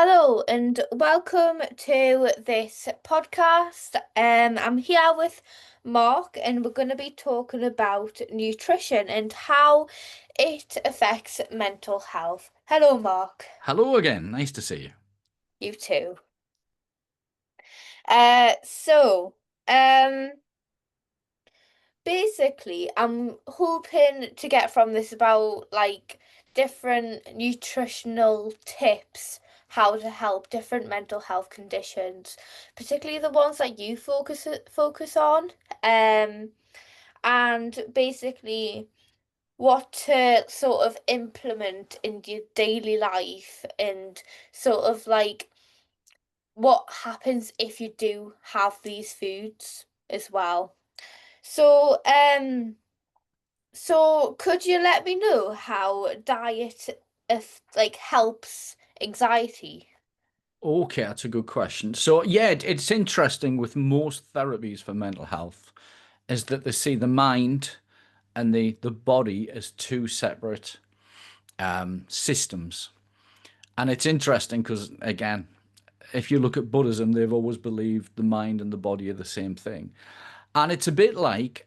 Hello and welcome to this podcast. I'm here with Mark, and we're going to be talking about nutrition and how it affects mental health. Hello, Mark. Hello again. Nice to see you. You too. Uh, so, um, basically, I'm hoping to get from this about different nutritional tips, how to help different mental health conditions, particularly the ones that you focus on, and basically what to sort of implement in your daily life and sort of what happens if you do have these foods as well. So, could you let me know how diet if helps anxiety? Okay, that's a good question. So, yeah, it's interesting with most therapies for mental health is that they see the mind and the body as two separate systems. And it's interesting because, again, if you look at Buddhism, they've always believed the mind and the body are the same thing. And it's a bit like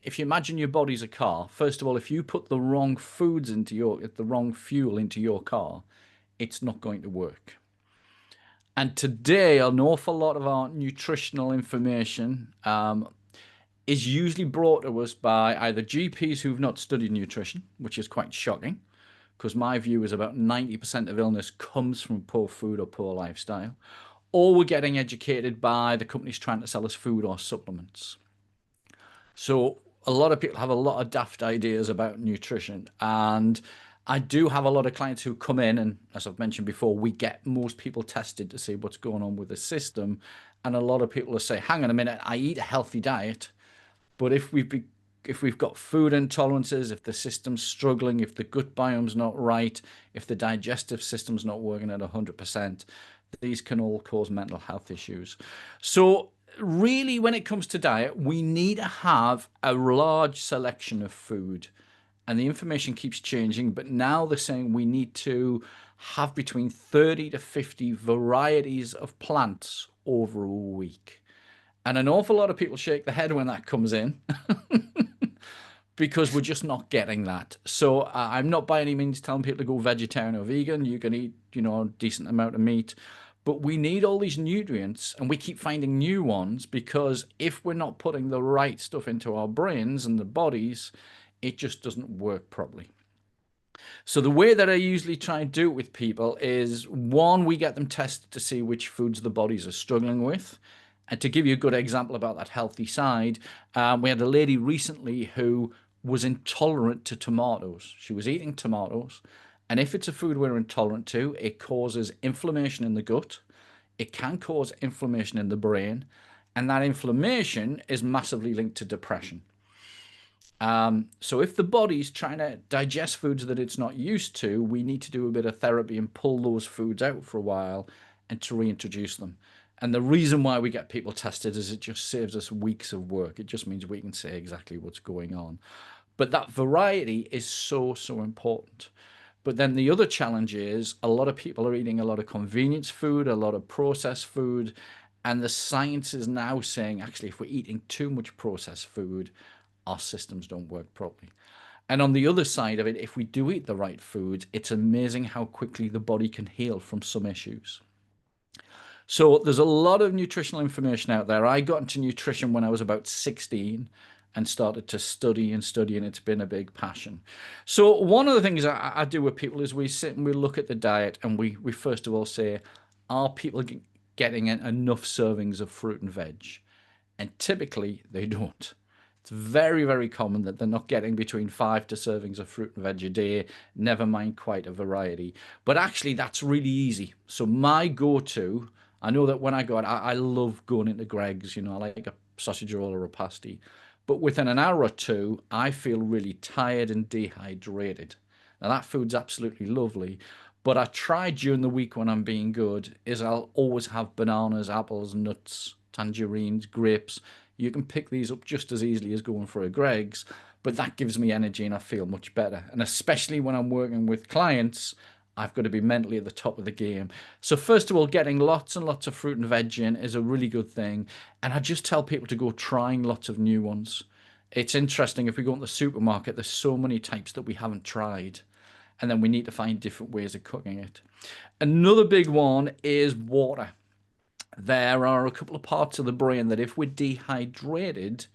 if you imagine your body's a car, first of all, if you put the wrong foods into the wrong fuel into your car, it's not going to work. And today, an awful lot of our nutritional information is usually brought to us by either GPs who've not studied nutrition, which is quite shocking, because my view is about 90% of illness comes from poor food or poor lifestyle, or we're getting educated by the companies trying to sell us food or supplements. So a lot of people have a lot of daft ideas about nutrition, and I do have a lot of clients who come in, and as I've mentioned before, we get most people tested to see what's going on with the system. And a lot of people will say, "Hang on a minute, I eat a healthy diet, but if we've got food intolerances, if the system's struggling, if the gut biome's not right, if the digestive system's not working at 100%, these can all cause mental health issues." So really, when it comes to diet, we need to have a large selection of food. And the information keeps changing, but now they're saying we need to have between 30 to 50 varieties of plants over a week. And an awful lot of people shake their head when that comes in because we're just not getting that. So I'm not by any means telling people to go vegetarian or vegan. You can eat, a decent amount of meat. But we need all these nutrients, and we keep finding new ones because if we're not putting the right stuff into our brains and the bodies, it just doesn't work properly. So the way that I usually try and do it with people is one, we get them tested to see which foods the bodies are struggling with. And to give you a good example about that healthy side, we had a lady recently who was intolerant to tomatoes. She was eating tomatoes, and if it's a food we're intolerant to, it causes inflammation in the gut. It can cause inflammation in the brain, and that inflammation is massively linked to depression. So if the body's trying to digest foods that it's not used to, we need to do a bit of therapy and pull those foods out for a while and to reintroduce them. And the reason why we get people tested is it just saves us weeks of work. It just means we can say exactly what's going on. But that variety is so, so important. But then the other challenge is a lot of people are eating a lot of convenience food, a lot of processed food, and the science is now saying actually if we're eating too much processed food, our systems don't work properly. And on the other side of it, if we do eat the right foods, it's amazing how quickly the body can heal from some issues. So there's a lot of nutritional information out there. I got into nutrition when I was about 16 and started to study and study, and it's been a big passion. So one of the things I do with people is we sit and we look at the diet, and we first of all say, are people getting enough servings of fruit and veg? And typically they don't. It's very, very common that they're not getting between 5 to servings of fruit and veg a day, never mind quite a variety. But actually, that's really easy. So my go-to, I know that when I go out, I love going into Greg's, I like a sausage roll or a pasty. But within an hour or two, I feel really tired and dehydrated. Now that food's absolutely lovely, but I try during the week when I'm being good is I'll always have bananas, apples, nuts, tangerines, grapes. You can pick these up just as easily as going for a Greg's, but that gives me energy and I feel much better. And especially when I'm working with clients, I've got to be mentally at the top of the game. So first of all, getting lots and lots of fruit and veg in is a really good thing. And I just tell people to go trying lots of new ones. It's interesting if we go into the supermarket, there's so many types that we haven't tried. And then we need to find different ways of cooking it. Another big one is water. There are a couple of parts of the brain that if we're dehydrated,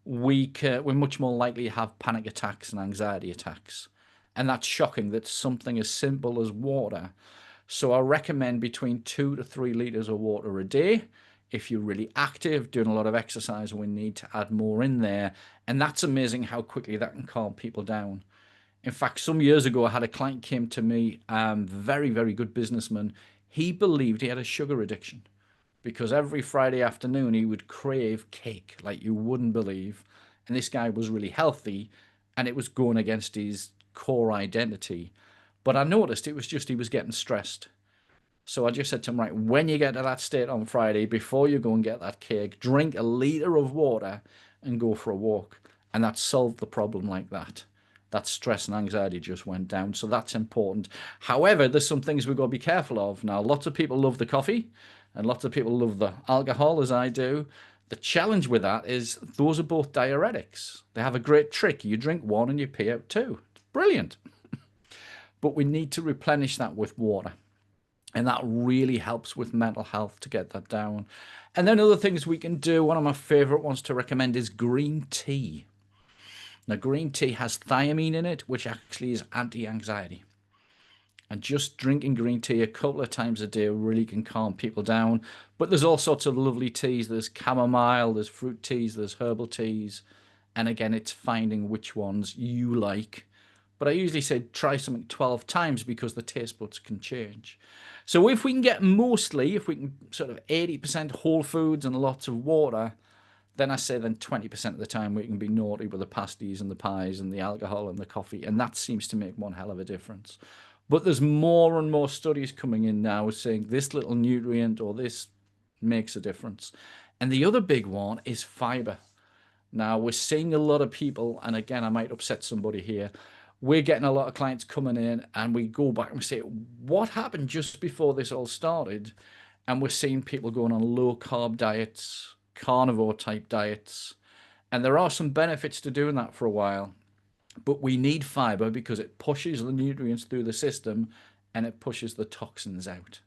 we're much more likely to have panic attacks and anxiety attacks. And that's shocking that something as simple as water. So I recommend between 2 to 3 liters of water a day. If you're really active, doing a lot of exercise, we need to add more in there. And that's amazing how quickly that can calm people down. In fact, some years ago, I had a client came to me, very, very good businessman. He believed he had a sugar addiction because every Friday afternoon he would crave cake like you wouldn't believe. And this guy was really healthy and it was going against his core identity. But I noticed it was just he was getting stressed. So I just said to him, right, when you get to that state on Friday, before you go and get that cake, drink a liter of water and go for a walk. And that solved the problem like that. That stress and anxiety just went down. So that's important. However, there's some things we've got to be careful of. Now, lots of people love the coffee and lots of people love the alcohol, as I do. The challenge with that is those are both diuretics. They have a great trick. You drink one and you pee out two. It's brilliant. But we need to replenish that with water. And that really helps with mental health to get that down. And then other things we can do, one of my favorite ones to recommend is green tea. Now, green tea has thiamine in it, which actually is anti-anxiety. And just drinking green tea a couple of times a day really can calm people down. But there's all sorts of lovely teas. There's chamomile, there's fruit teas, there's herbal teas. And again, it's finding which ones you like. But I usually say try something 12 times because the taste buds can change. So if we can get mostly, if we can sort of 80% whole foods and lots of water, then I say then 20% of the time we can be naughty with the pasties and the pies and the alcohol and the coffee. And that seems to make one hell of a difference. But there's more and more studies coming in now saying this little nutrient or this makes a difference. And the other big one is fiber. Now, we're seeing a lot of people, and again, I might upset somebody here. We're getting a lot of clients coming in, and we go back and we say, what happened just before this all started? And we're seeing people going on low carb diets, carnivore type diets. And there are some benefits to doing that for a while. But we need fiber because it pushes the nutrients through the system and it pushes the toxins out.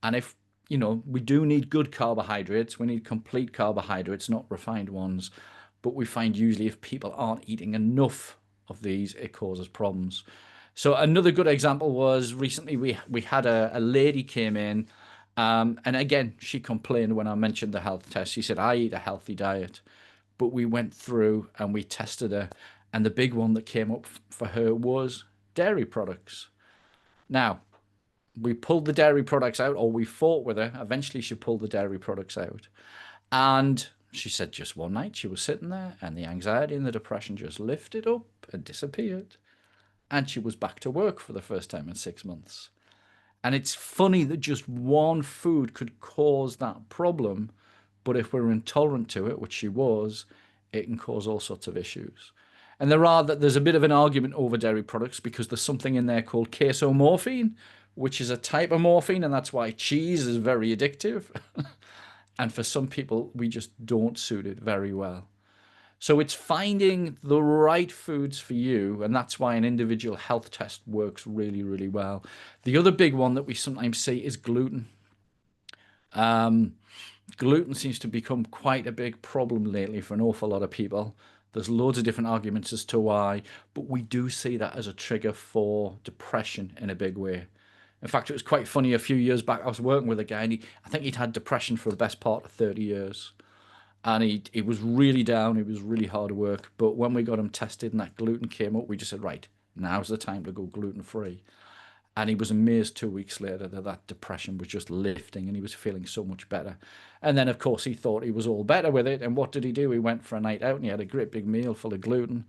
And if, we do need good carbohydrates, we need complete carbohydrates, not refined ones. But we find usually if people aren't eating enough of these, it causes problems. So another good example was recently we had a lady came in, and again, she complained when I mentioned the health test. She said, I eat a healthy diet. But we went through and we tested her, and the big one that came up for her was dairy products. Now, we pulled the dairy products out, or we fought with her. Eventually, she pulled the dairy products out. And she said just one night she was sitting there, and the anxiety and the depression just lifted up and disappeared. And she was back to work for the first time in 6 months. And it's funny that just one food could cause that problem, but if we're intolerant to it, which she was, it can cause all sorts of issues. And there's a bit of an argument over dairy products because there's something in there called casomorphine, which is a type of morphine, and that's why cheese is very addictive. And for some people, we just don't suit it very well. So it's finding the right foods for you, and that's why an individual health test works really, really well. The other big one that we sometimes see is gluten. Gluten seems to become quite a big problem lately for an awful lot of people. There's loads of different arguments as to why, but we do see that as a trigger for depression in a big way. In fact, it was quite funny a few years back. I was working with a guy, and I think he'd had depression for the best part of 30 years. And he was really down. It was really hard work. But when we got him tested and that gluten came up, we just said, right, now's the time to go gluten free. And he was amazed 2 weeks later that that depression was just lifting and he was feeling so much better. And then, of course, he thought he was all better with it. And what did he do? He went for a night out and he had a great big meal full of gluten.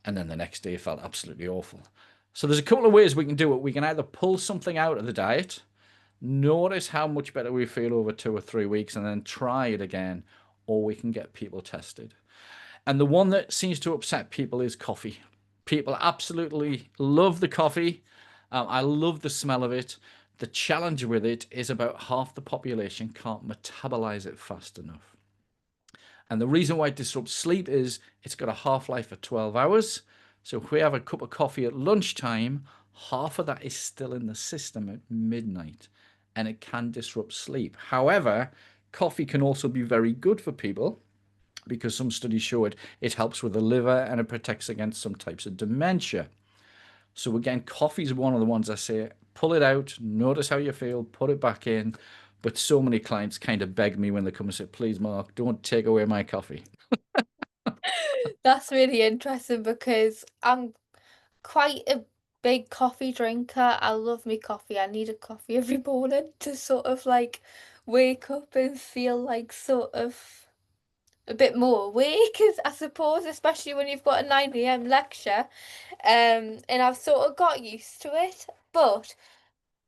And then the next day he felt absolutely awful. So there's a couple of ways we can do it. We can either pull something out of the diet, notice how much better we feel over 2 or 3 weeks, and then try it again, or we can get people tested. And the one that seems to upset people is coffee. People absolutely love the coffee. I love the smell of it. The challenge with it is about half the population can't metabolize it fast enough. And the reason why it disrupts sleep is it's got a half life of 12 hours. So if we have a cup of coffee at lunchtime, half of that is still in the system at midnight and it can disrupt sleep. However, coffee can also be very good for people because some studies show it helps with the liver and it protects against some types of dementia. So again, coffee is one of the ones I say pull it out, notice how you feel, put it back in. But so many clients kind of beg me when they come and say, please, Mark, don't take away my coffee. That's really interesting because I'm quite a big coffee drinker. I love me coffee. I need a coffee every morning to sort of like wake up and feel like sort of a bit more awake, I suppose, especially when you've got a 9 a.m. lecture. And I've sort of got used to it. But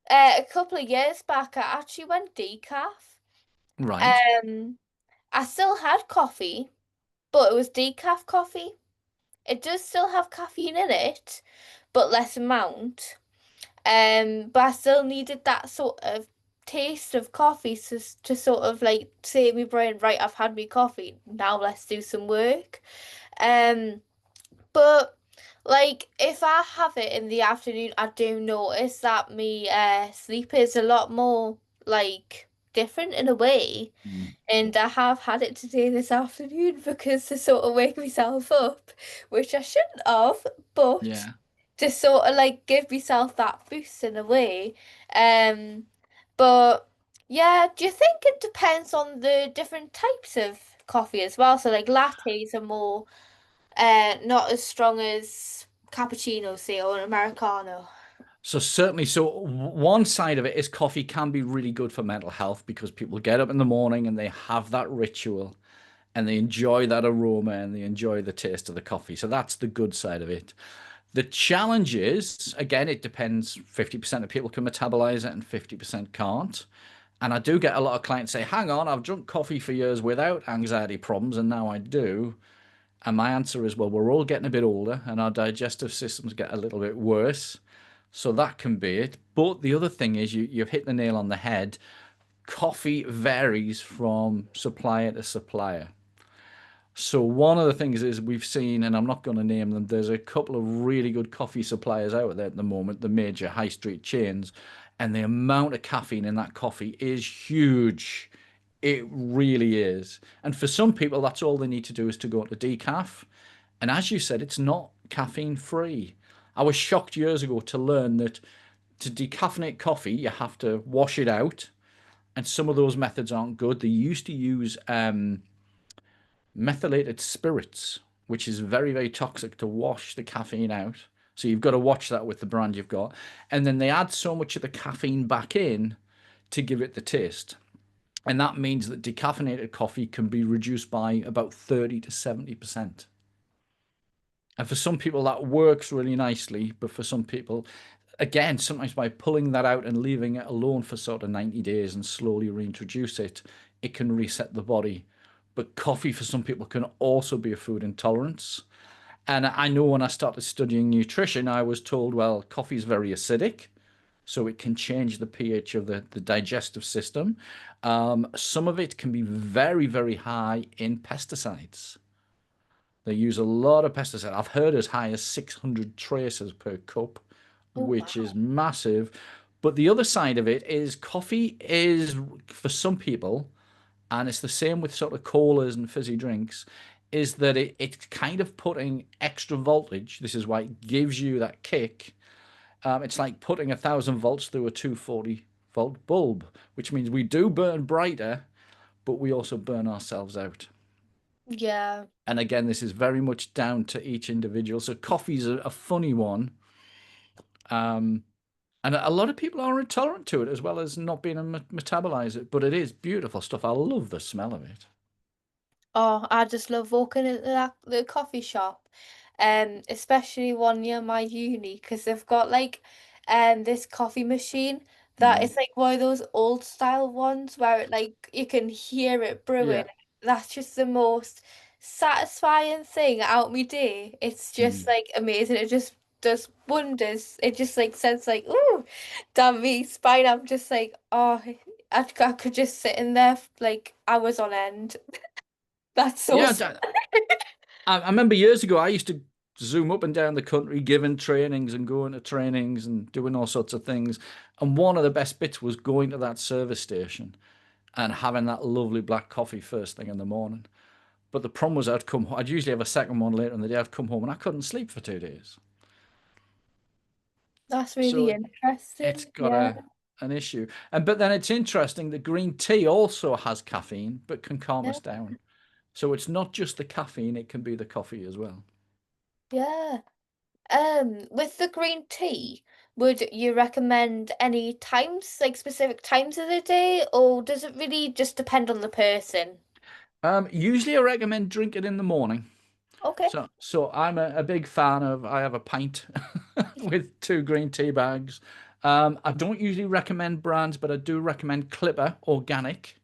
a couple of years back, I actually went decaf. Right. Um, I still had coffee, but it was decaf coffee. It does still have caffeine in it, but less amount. But I still needed that sort of taste of coffee to sort of like say to my brain, right, I've had my coffee, now let's do some work. Um, but like if I have it in the afternoon, I do notice that me sleep is a lot more like different in a way. Mm. And I have had it today this afternoon because to sort of wake myself up, which I shouldn't have, but Yeah. to sort of like give myself that boost in a way. Um, but yeah, do you think it depends on the different types of coffee as well? So like lattes are more not as strong as cappuccino, say, or an Americano. So certainly, so one side of it is coffee can be really good for mental health because people get up in the morning and they have that ritual and they enjoy that aroma and they enjoy the taste of the coffee. So that's the good side of it. The challenge is, again, it depends. 50% of people can metabolize it and 50% can't. And I do get a lot of clients say, hang on, I've drunk coffee for years without anxiety problems and now I do. And my answer is, well, we're all getting a bit older and our digestive systems get a little bit worse. So that can be it. But the other thing is, you've hit the nail on the head. Coffee varies from supplier to supplier. So one of the things is we've seen, and I'm not going to name them, there's a couple of really good coffee suppliers out there at the moment, the major high street chains, and the amount of caffeine in that coffee is huge. It really is. And for some people, that's all they need to do is to go to decaf. And as you said, it's not caffeine free. I was shocked years ago to learn that to decaffeinate coffee, you have to wash it out. And some of those methods aren't good. They used to use methylated spirits, which is very, very toxic to wash the caffeine out. So you've got to watch that with the brand you've got. And then they add so much of the caffeine back in to give it the taste. And that means that decaffeinated coffee can be reduced by about 30 to 70%. And for some people, that works really nicely. But for some people, again, sometimes by pulling that out and leaving it alone for sort of 90 days and slowly reintroduce it, it can reset the body. But coffee for some people can also be a food intolerance. And I know when I started studying nutrition, I was told, well, coffee is very acidic, so it can change the pH of the digestive system. Some of it can be very, very high in pesticides. They use a lot of pesticides. I've heard as high as 600 traces per cup, Oh which is wow. massive. But the other side of it is coffee is, for some people, and it's the same with sort of colas and fizzy drinks, is that it's kind of putting extra voltage. This is why it gives you that kick. It's like putting 1,000 volts through a 240-volt bulb, which means we do burn brighter, but we also burn ourselves out. Yeah. And again, this is very much down to each individual. So coffee's a funny one. Um, and a lot of people are intolerant to it as well as not being able to metabolize it. But it is beautiful stuff. I love the smell of it. Oh, I just love walking into the coffee shop, especially one near my uni because they've got like this coffee machine that Mm. is like one of those old style ones where it like you can hear it brewing. Yeah. That's just the most satisfying thing out my day. It's just Mm. like amazing. It just does wonders. It just like says like, ooh, damn me, spine. I'm just like, oh, I could just sit in there like hours on end. That's so Yeah, sad. I remember years ago, I used to zoom up and down the country giving trainings and going to trainings and doing all sorts of things. And one of the best bits was going to that service station and having that lovely black coffee first thing in the morning. But the problem was I'd usually have a second one later in the day. I'd come home and I couldn't sleep for 2 days. That's So really it's interesting. got Yeah. an issue. And but then it's interesting that green tea also has caffeine, but can calm Yeah. us down. So it's not just the caffeine, it can be the coffee as well. Yeah. With the green tea, would you recommend any times, like specific times of the day, or does it really just depend on the person? Usually I recommend drink it in the morning. Okay. So I'm a big fan of, I have a pint with two green tea bags. I don't usually recommend brands, but I do recommend Clipper Organic.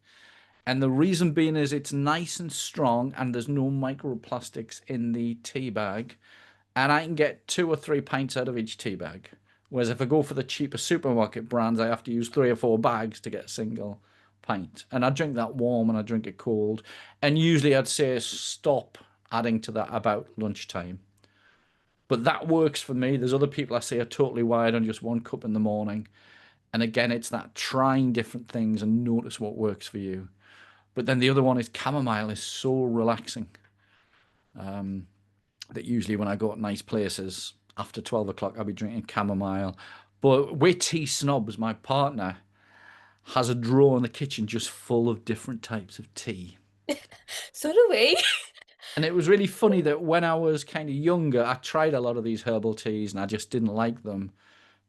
And the reason being is it's nice and strong and there's no microplastics in the tea bag. And I can get 2 or 3 pints out of each tea bag. Whereas if I go for the cheaper supermarket brands, I have to use 3 or 4 bags to get a single pint. And I drink that warm and I drink it cold. And usually I'd say stop adding to that about lunchtime. But that works for me. There's other people I say are totally wired on just 1 cup in the morning. And again, it's that trying different things and notice what works for you. But then the other one is chamomile is so relaxing that usually when I go to nice places after 12 o'clock, I'll be drinking chamomile. But we're tea snobs. My partner has a drawer in the kitchen just full of different types of tea. So do we. And it was really funny that when I was kind of younger, I tried a lot of these herbal teas and I just didn't like them.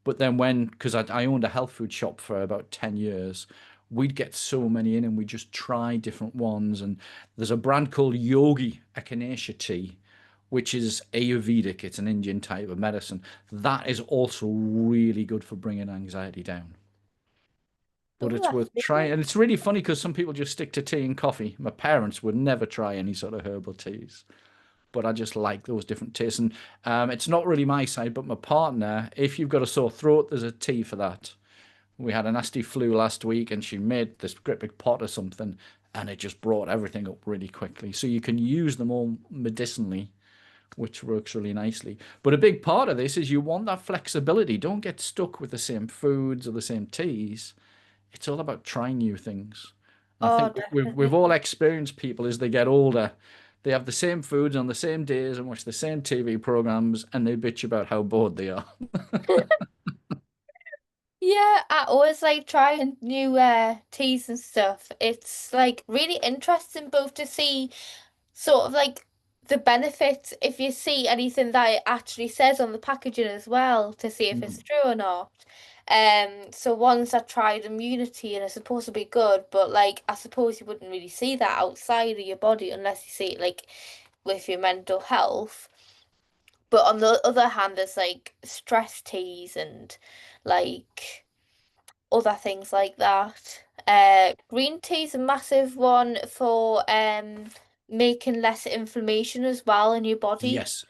But then because I owned a health food shop for about 10 years, we'd get so many in and we just try different ones. And there's a brand called Yogi Echinacea tea, which is Ayurvedic. It's an Indian type of medicine. That is also really good for bringing anxiety down. But Oh, it's that's worth really trying. And it's really funny because some people just stick to tea and coffee. My parents would never try any sort of herbal teas, but I just like those different tastes. And it's not really my side, but my partner, if you've got a sore throat, there's a tea for that. We had a nasty flu last week, and she made this great big pot or something, and it just brought everything up really quickly. So you can use them all medicinally, which works really nicely. But a big part of this is you want that flexibility. Don't get stuck with the same foods or the same teas. It's all about trying new things. And I Oh, think we've definitely. all experienced people as they get older. They have the same foods on the same days and watch the same TV programs, and they bitch about how bored they are. Yeah, I always like trying new teas and stuff. It's like really interesting both to see sort of like the benefits if you see anything that it actually says on the packaging as well to see if it's Mm, true or not. So ones I tried immunity and it's supposed to be good, but like I suppose you wouldn't really see that outside of your body unless you see it like with your mental health. But on the other hand, there's like stress teas and like other things like that. Green tea's a massive one for making less inflammation as well in your body. yes.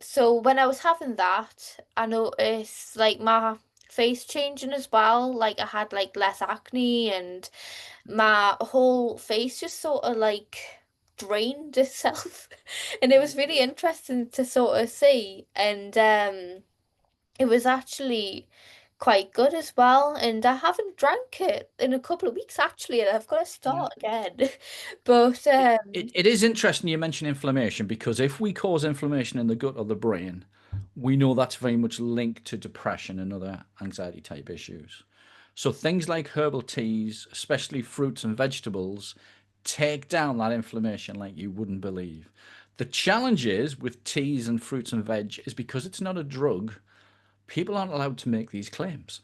So when I was having that, I noticed like my face changing as well. Like I had like less acne and my whole face just sort of like drained itself. And it was really interesting to sort of see. And it was actually quite good as well. And I haven't drank it in a couple of weeks actually, and I've got to Yeah. start again. But It is interesting you mention inflammation because if we cause inflammation in the gut or the brain, we know that's very much linked to depression and other anxiety type issues. So things like herbal teas, especially fruits and vegetables, take down that inflammation like you wouldn't believe. The challenge is with teas and fruits and veg is because it's not a drug, people aren't allowed to make these claims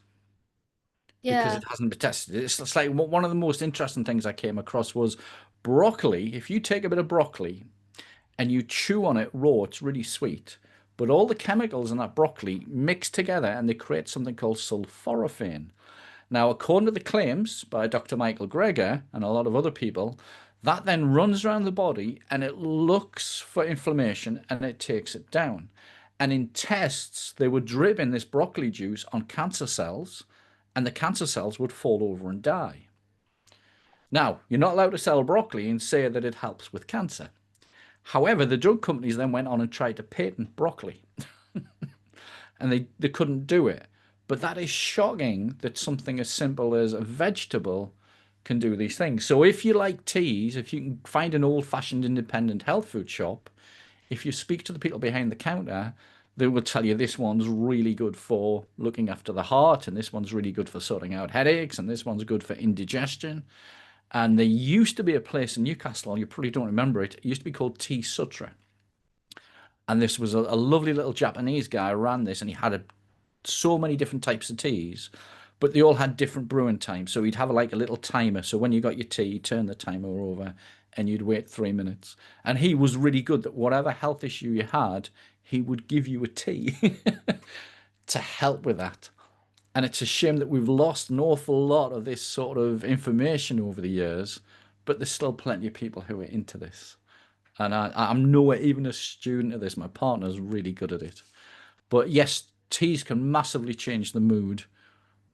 because yeah. it hasn't been tested. It's like one of the most interesting things I came across was broccoli. If you take a bit of broccoli and you chew on it raw, it's really sweet. But all the chemicals in that broccoli mix together and they create something called sulforaphane. Now, according to the claims by Dr. Michael Greger and a lot of other people, that then runs around the body and it looks for inflammation and it takes it down. And in tests, they were dripping this broccoli juice on cancer cells, and the cancer cells would fall over and die. Now, you're not allowed to sell broccoli and say that it helps with cancer. However, the drug companies then went on and tried to patent broccoli, and they couldn't do it. But that is shocking that something as simple as a vegetable can do these things. So if you like teas, if you can find an old-fashioned independent health food shop, if you speak to the people behind the counter, they will tell you this one's really good for looking after the heart, and this one's really good for sorting out headaches, and this one's good for indigestion. And there used to be a place in Newcastle, you probably don't remember it, it used to be called Tea Sutra. And this was a lovely little Japanese guy who ran this, and he had so many different types of teas, but they all had different brewing times. So he'd have like a little timer. So when you got your tea, you turn the timer over and you'd wait 3 minutes. And he was really good that whatever health issue you had, he would give you a tea to help with that. And it's a shame that we've lost an awful lot of this sort of information over the years, but there's still plenty of people who are into this. And I'm nowhere even a student of this. My partner's really good at it. But yes, teas can massively change the mood,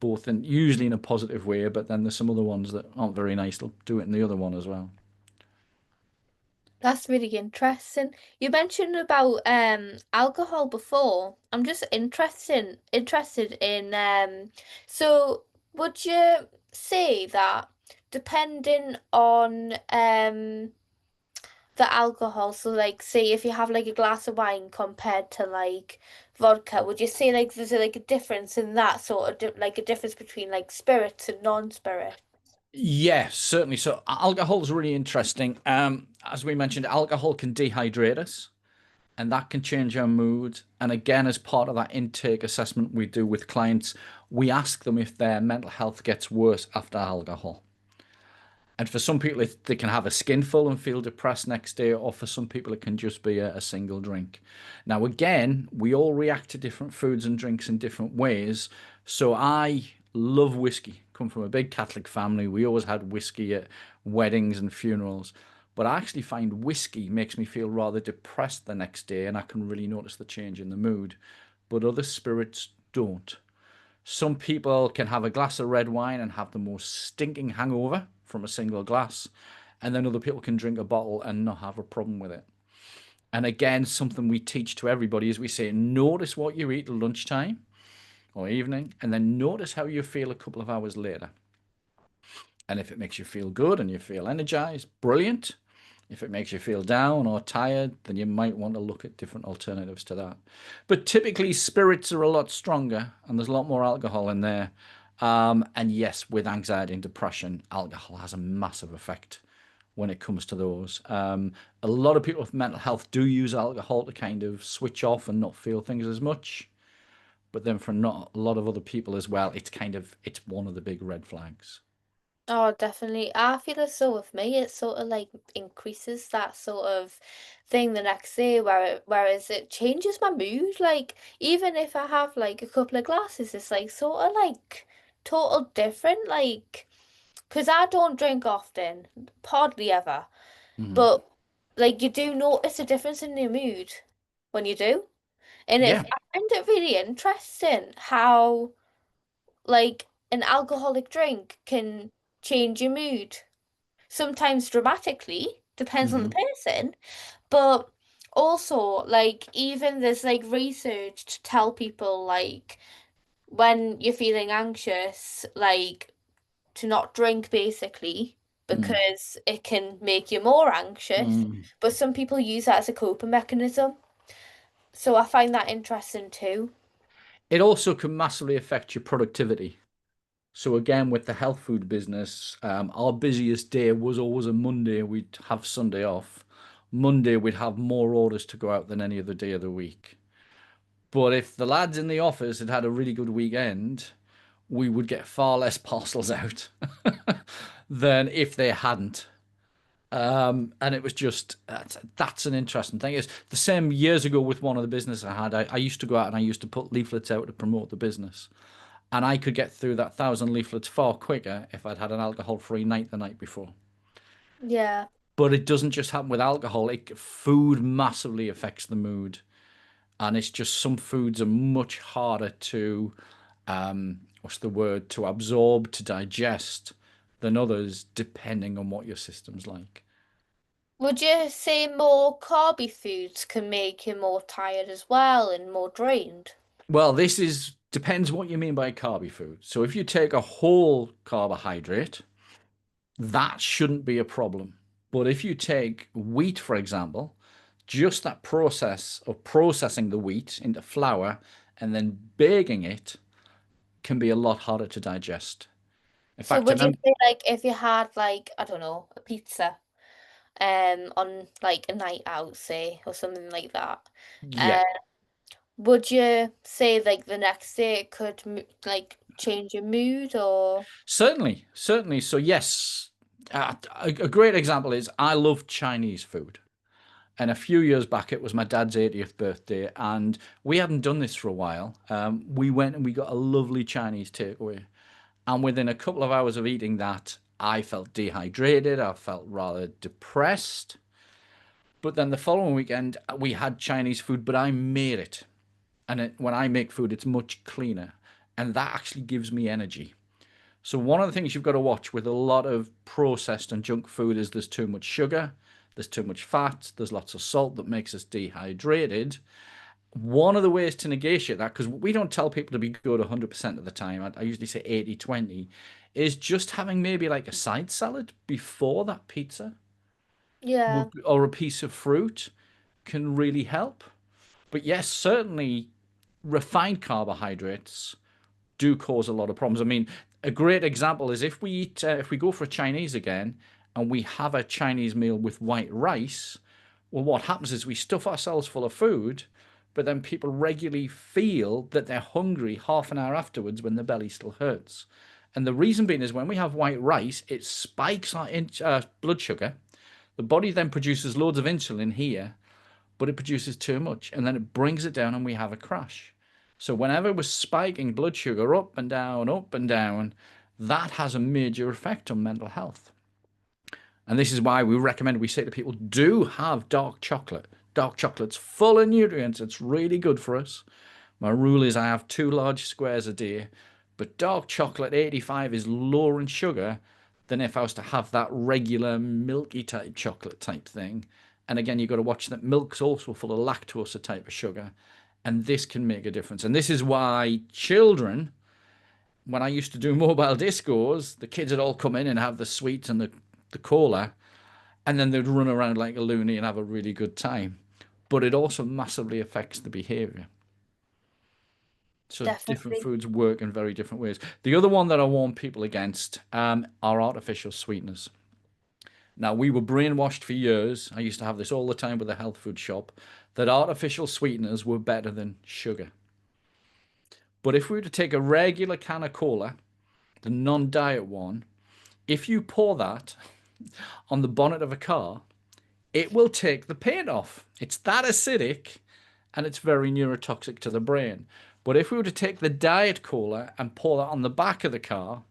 both in usually in a positive way, but then there's some other ones that aren't very nice. They'll do it in the other one as well. That's really interesting. You mentioned about alcohol before. I'm just interested in so would you say that depending on the alcohol, so like say if you have like a glass of wine compared to like vodka, would you say like there's like a difference in that sort of like a difference between like spirits and non-spirit? Yes, certainly. So alcohol is really interesting. As we mentioned, alcohol can dehydrate us, and that can change our mood. And again, as part of that intake assessment we do with clients, we ask them if their mental health gets worse after alcohol. And for some people, they can have a skinful and feel depressed next day, or for some people, it can just be a single drink. Now, again, we all react to different foods and drinks in different ways. So I love whiskey. Come from a big Catholic family. We always had whiskey at weddings and funerals. But I actually find whiskey makes me feel rather depressed the next day, and I can really notice the change in the mood. But other spirits don't. Some people can have a glass of red wine and have the most stinking hangover from a single glass, and then other people can drink a bottle and not have a problem with it. And again, something we teach to everybody is we say, notice what you eat at lunchtime or evening, and then notice how you feel a couple of hours later. And if it makes you feel good and you feel energized, brilliant. If it makes you feel down or tired, then you might want to look at different alternatives to that. But typically, spirits are a lot stronger and there's a lot more alcohol in there. And yes, with anxiety and depression, alcohol has a massive effect when it comes to those. A lot of people with mental health do use alcohol to kind of switch off and not feel things as much. But then for not a lot of other people as well, it's one of the big red flags. Oh, definitely. I feel as though with me, it sort of like increases that sort of thing the next day, whereas it changes my mood. Like even if I have like a couple of glasses, it's like sort of like total different. Like because I don't drink often, hardly ever, Mhm. but like you do notice a difference in your mood when you do, and Yeah. I find it really interesting how like an alcoholic drink can change your mood sometimes dramatically, depends on the Hmm. person, but also like even there's like research to tell people like when you're feeling anxious, like to not drink basically Mm. because it can make you more anxious. Mm. But some people use that as a coping mechanism. So I find that interesting too. It also can massively affect your productivity. So again, with the health food business, our busiest day was always a Monday. We'd have Sunday off. Monday, we'd have more orders to go out than any other day of the week. But if the lads in the office had had a really good weekend, we would get far less parcels out than if they hadn't. And it was just that's an interesting thing. It's the same years ago with one of the business I had. I used to go out and I used to put leaflets out to promote the business. And I could get through that 1,000 leaflets far quicker if I'd had an alcohol-free night the night before. Yeah. But it doesn't just happen with alcohol. Food massively affects the mood. And it's just some foods are much harder to, what's the word, to absorb, to digest than others, depending on what your system's like. Would you say more carby foods can make you more tired as well and more drained? Well, this is depends what you mean by carby food. So if you take a whole carbohydrate, that shouldn't be a problem. But if you take wheat, for example, just that process of processing the wheat into flour and then baking it can be a lot harder to digest. In So fact, I would you remember, say like if you had like, I don't know, a pizza on like a night out, say, or something like that, yeah, uh, would you say like the next day it could like change your mood or certainly, certainly. So yes, a great example is I love Chinese food. And a few years back, it was my dad's 80th birthday, and we hadn't done this for a while. We went and we got a lovely Chinese takeaway. And within a couple of hours of eating that, I felt dehydrated. I felt rather depressed. But then the following weekend, we had Chinese food, but I made it. And when I make food, it's much cleaner. And that actually gives me energy. So, one of the things you've got to watch with a lot of processed and junk food is there's too much sugar, there's too much fat, there's lots of salt that makes us dehydrated. One of the ways to negotiate that, because we don't tell people to be good 100% of the time, I usually say 80-20, is just having maybe like a side salad before that pizza yeah, or a piece of fruit can really help. But yes, certainly refined carbohydrates do cause a lot of problems. I mean, a great example is if we go for a Chinese again and we have a Chinese meal with white rice, well, what happens is we stuff ourselves full of food, but then people regularly feel that they're hungry half an hour afterwards when the belly still hurts. And the reason being is when we have white rice, it spikes our blood sugar. The body then produces loads of insulin here, but it produces too much and then it brings it down and we have a crash. So whenever we're spiking blood sugar up and down, that has a major effect on mental health. And this is why we say to people, do have dark chocolate. Dark chocolate's full of nutrients. It's really good for us. My rule is I have 2 large squares a day, but dark chocolate 85 is lower in sugar than if I was to have that regular milky type chocolate type thing. And again, you've got to watch that milk's also full of lactose, a type of sugar, and this can make a difference. And this is why children, when I used to do mobile discos, the kids would all come in and have the sweets and the cola, and then they'd run around like a loony and have a really good time. But it also massively affects the behavior. So different definitely. foods work in very different ways. The other one that I warn people against are artificial sweeteners. Now, we were brainwashed for years. I used to have this all the time with a health food shop that artificial sweeteners were better than sugar. But if we were to take a regular can of cola, the non-diet one, if you pour that on the bonnet of a car, it will take the paint off. It's that acidic and it's very neurotoxic to the brain. But if we were to take the diet cola and pour that on the back of the car,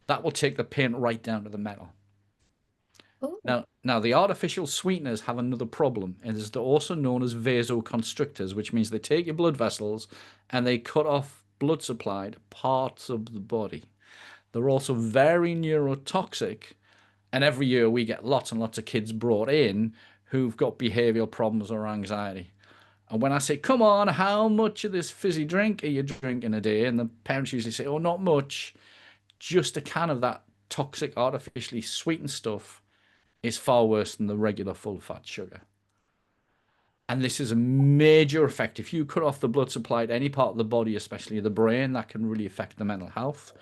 that will take the paint right down to the metal. Oh, Now the artificial sweeteners have another problem, and is they're also known as vasoconstrictors, which means they take your blood vessels and they cut off blood supply to parts of the body. They're also very neurotoxic, and every year we get lots and lots of kids brought in who've got behavioral problems or anxiety. And when I say, come on, how much of this fizzy drink are you drinking a day? And the parents usually say, oh, not much. Just a can of that toxic, artificially sweetened stuff is far worse than the regular full fat sugar. And this is a major effect. If you cut off the blood supply to any part of the body, especially the brain, that can really affect the mental health.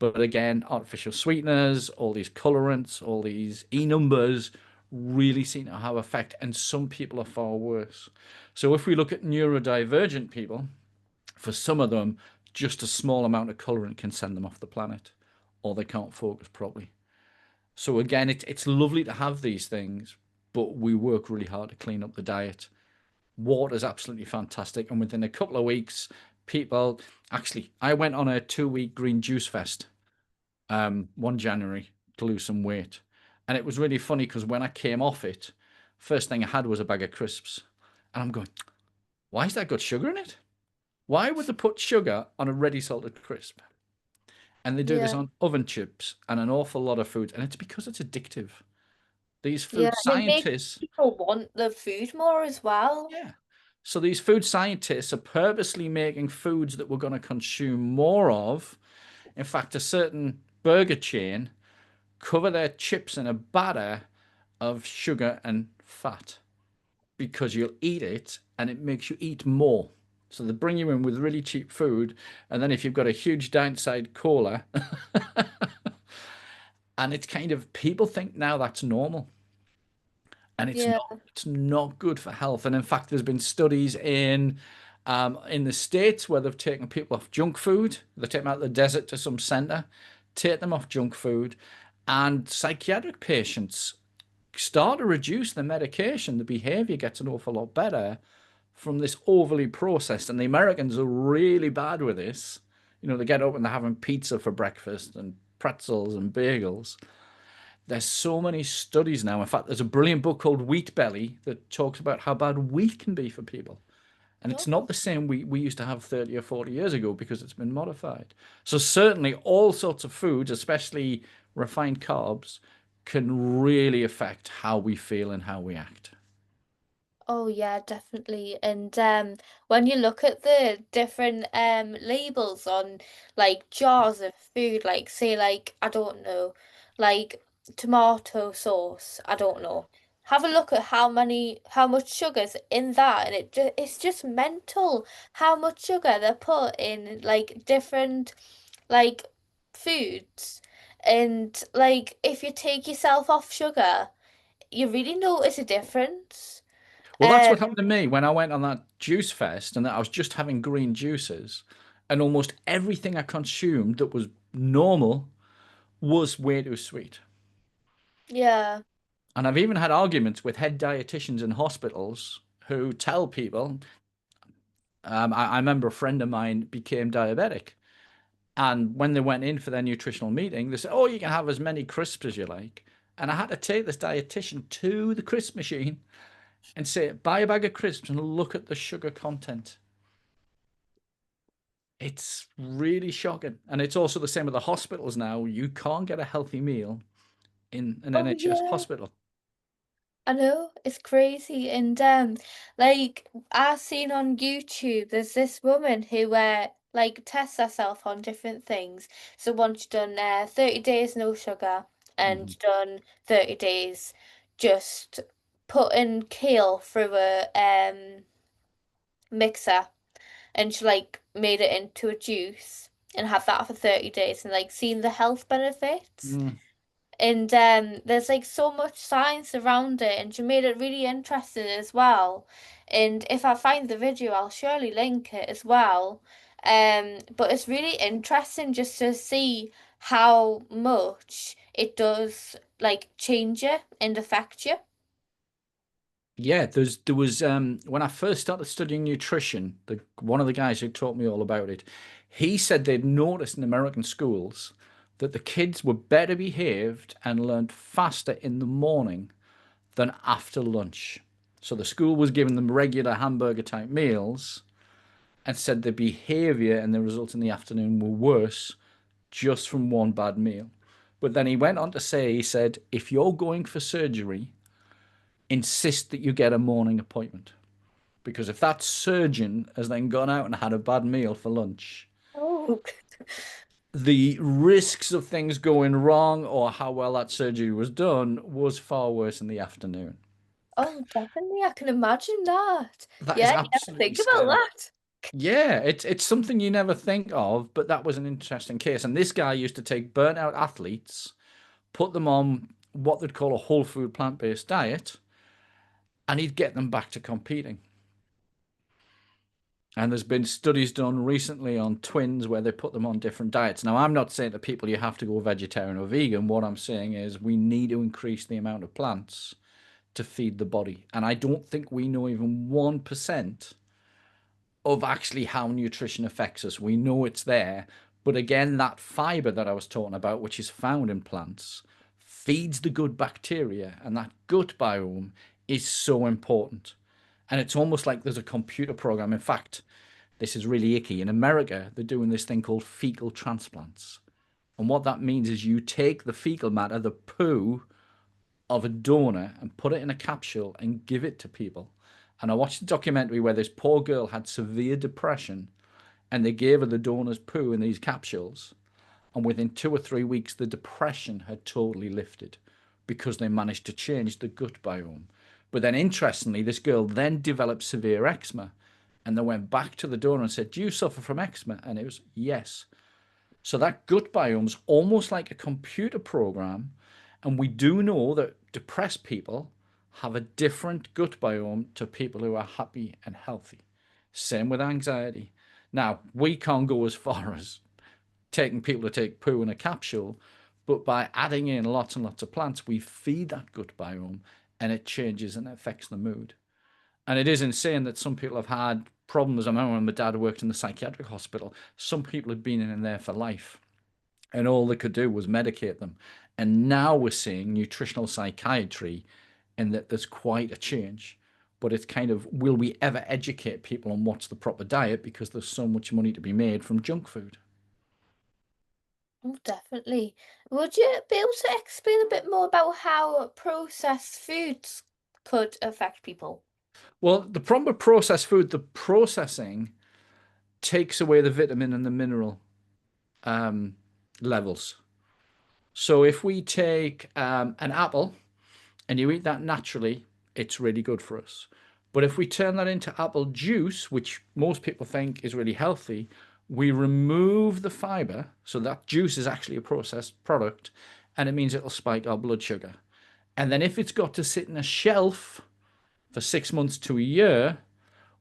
But again, artificial sweeteners, all these colorants, all these E numbers really seem to have effect, and some people are far worse. So if we look at neurodivergent people, for some of them, just a small amount of colorant can send them off the planet, or they can't focus properly. So again, it's lovely to have these things, but we work really hard to clean up the diet. Water is absolutely fantastic, and within a couple of weeks, people actually, I went on a 2 week green juice fest 1 January to lose some weight. And it was really funny because when I came off it, first thing I had was a bag of crisps. And I'm going, Why's that got sugar in it? Why would they put sugar on a ready salted crisp? And they do this Yeah. on oven chips and an awful lot of foods, and it's because it's addictive. These Yeah. food And it makes scientists, people want the food more as well. yeah. So these food scientists are purposely making foods that we're going to consume more of. In fact, a certain burger chain cover their chips in a batter of sugar and fat because you'll eat it and it makes you eat more. So they bring you in with really cheap food, and then if you've got a huge downside cola, and it's kind of people think now that's normal. And Yeah. it's not good for health. And in fact, there's been studies in the States where they've taken people off junk food. They take them out of the desert to some center, take them off junk food, and psychiatric patients start to reduce the medication. The behavior gets an awful lot better from this overly processed. And the Americans are really bad with this. You know, they get up and they're having pizza for breakfast and pretzels and bagels. There's so many studies now. In fact, there's a brilliant book called Wheat Belly that talks about how bad wheat can be for people. And it's not Oh, the same wheat we used to have 30 or 40 years ago because it's been modified. So certainly all sorts of foods, especially refined carbs, can really affect how we feel and how we act. oh yeah, definitely. And when you look at the different labels on like jars of food, like say like I don't know, like tomato sauce, I don't know. Have a look at how much sugar's in that, and it's just mental how much sugar they put in like different like foods. And like if you take yourself off sugar, you really notice a difference. Well, that's Um, what happened to me when I went on that juice fest and that I was just having green juices, and almost everything I consumed that was normal was way too sweet. yeah. And I've even had arguments with head dietitians in hospitals who tell people, I remember a friend of mine became diabetic. And when they went in for their nutritional meeting, they said, "Oh, you can have as many crisps as you like." And I had to take this dietitian to the crisp machine and say, "Buy a bag of crisps and look at the sugar content." It's really shocking. And it's also the same with the hospitals now. You can't get a healthy meal in an Oh NHS yeah. hospital. I know, it's crazy. And like I've seen on YouTube, there's this woman who like tests herself on different things. So once she's done 30 days no sugar and Mhm. she's done 30 days just putting kale through a mixer, and she like made it into a juice and had that for 30 days and like seen the health benefits. Mm. And there's like so much science around it, and she made it really interesting as well. And if I find the video, I'll surely link it as well. But it's really interesting just to see how much it does like change you and affect you. Yeah, there was when I first started studying nutrition, the one of the guys who taught me all about it, he said they'd noticed in American schools that the kids were better behaved and learned faster in the morning than after lunch. So the school was giving them regular hamburger type meals and said the behavior and the results in the afternoon were worse just from one bad meal. But then he went on to say, he said, if you're going for surgery, insist that you get a morning appointment. Because if that surgeon has then gone out and had a bad meal for lunch, Oh. the risks of things going wrong or how well that surgery was done was far worse in the afternoon. Oh, definitely. I can imagine that. That is Yeah, you never absolutely think about scary. that. Yeah, it's something you never think of, but that was an interesting case. And this guy used to take burnt out athletes, put them on what they'd call a whole food plant-based diet, and he'd get them back to competing. And there's been studies done recently on twins where they put them on different diets. Now, I'm not saying to people you have to go vegetarian or vegan. What I'm saying is we need to increase the amount of plants to feed the body. And I don't think we know even 1% of actually how nutrition affects us. We know it's there. But again, that fiber that I was talking about, which is found in plants, feeds the good bacteria. And that gut biome is so important. And it's almost like there's a computer program. In fact, this is really icky. In America, they're doing this thing called fecal transplants. And what that means is you take the fecal matter, the poo of a donor, and put it in a capsule and give it to people. And I watched a documentary where this poor girl had severe depression and they gave her the donor's poo in these capsules. And within 2 or 3 weeks, the depression had totally lifted because they managed to change the gut biome. But then, interestingly, this girl then developed severe eczema. And they went back to the donor and said, "Do you suffer from eczema?" And it was yes. So that gut biome's almost like a computer program. And we do know that depressed people have a different gut biome to people who are happy and healthy. Same with anxiety. Now, we can't go as far as taking people to take poo in a capsule, but by adding in lots and lots of plants, we feed that gut biome and it changes and affects the mood. And it is insane that some people have had problems. I remember when my dad worked in the psychiatric hospital, some people had been in there for life and all they could do was medicate them. And now we're seeing nutritional psychiatry and that there's quite a change. But it's kind of, will we ever educate people on what's the proper diet because there's so much money to be made from junk food? Oh, definitely. Would you be able to explain a bit more about how processed foods could affect people? Well, the problem with processed food, the processing takes away the vitamin and the mineral um, levels. So if we take an apple and you eat that naturally, it's really good for us. But if we turn that into apple juice, which most people think is really healthy, we remove the fiber. So that juice is actually a processed product, and it means it'll spike our blood sugar. And then if it's got to sit in a shelf for 6 months to a year,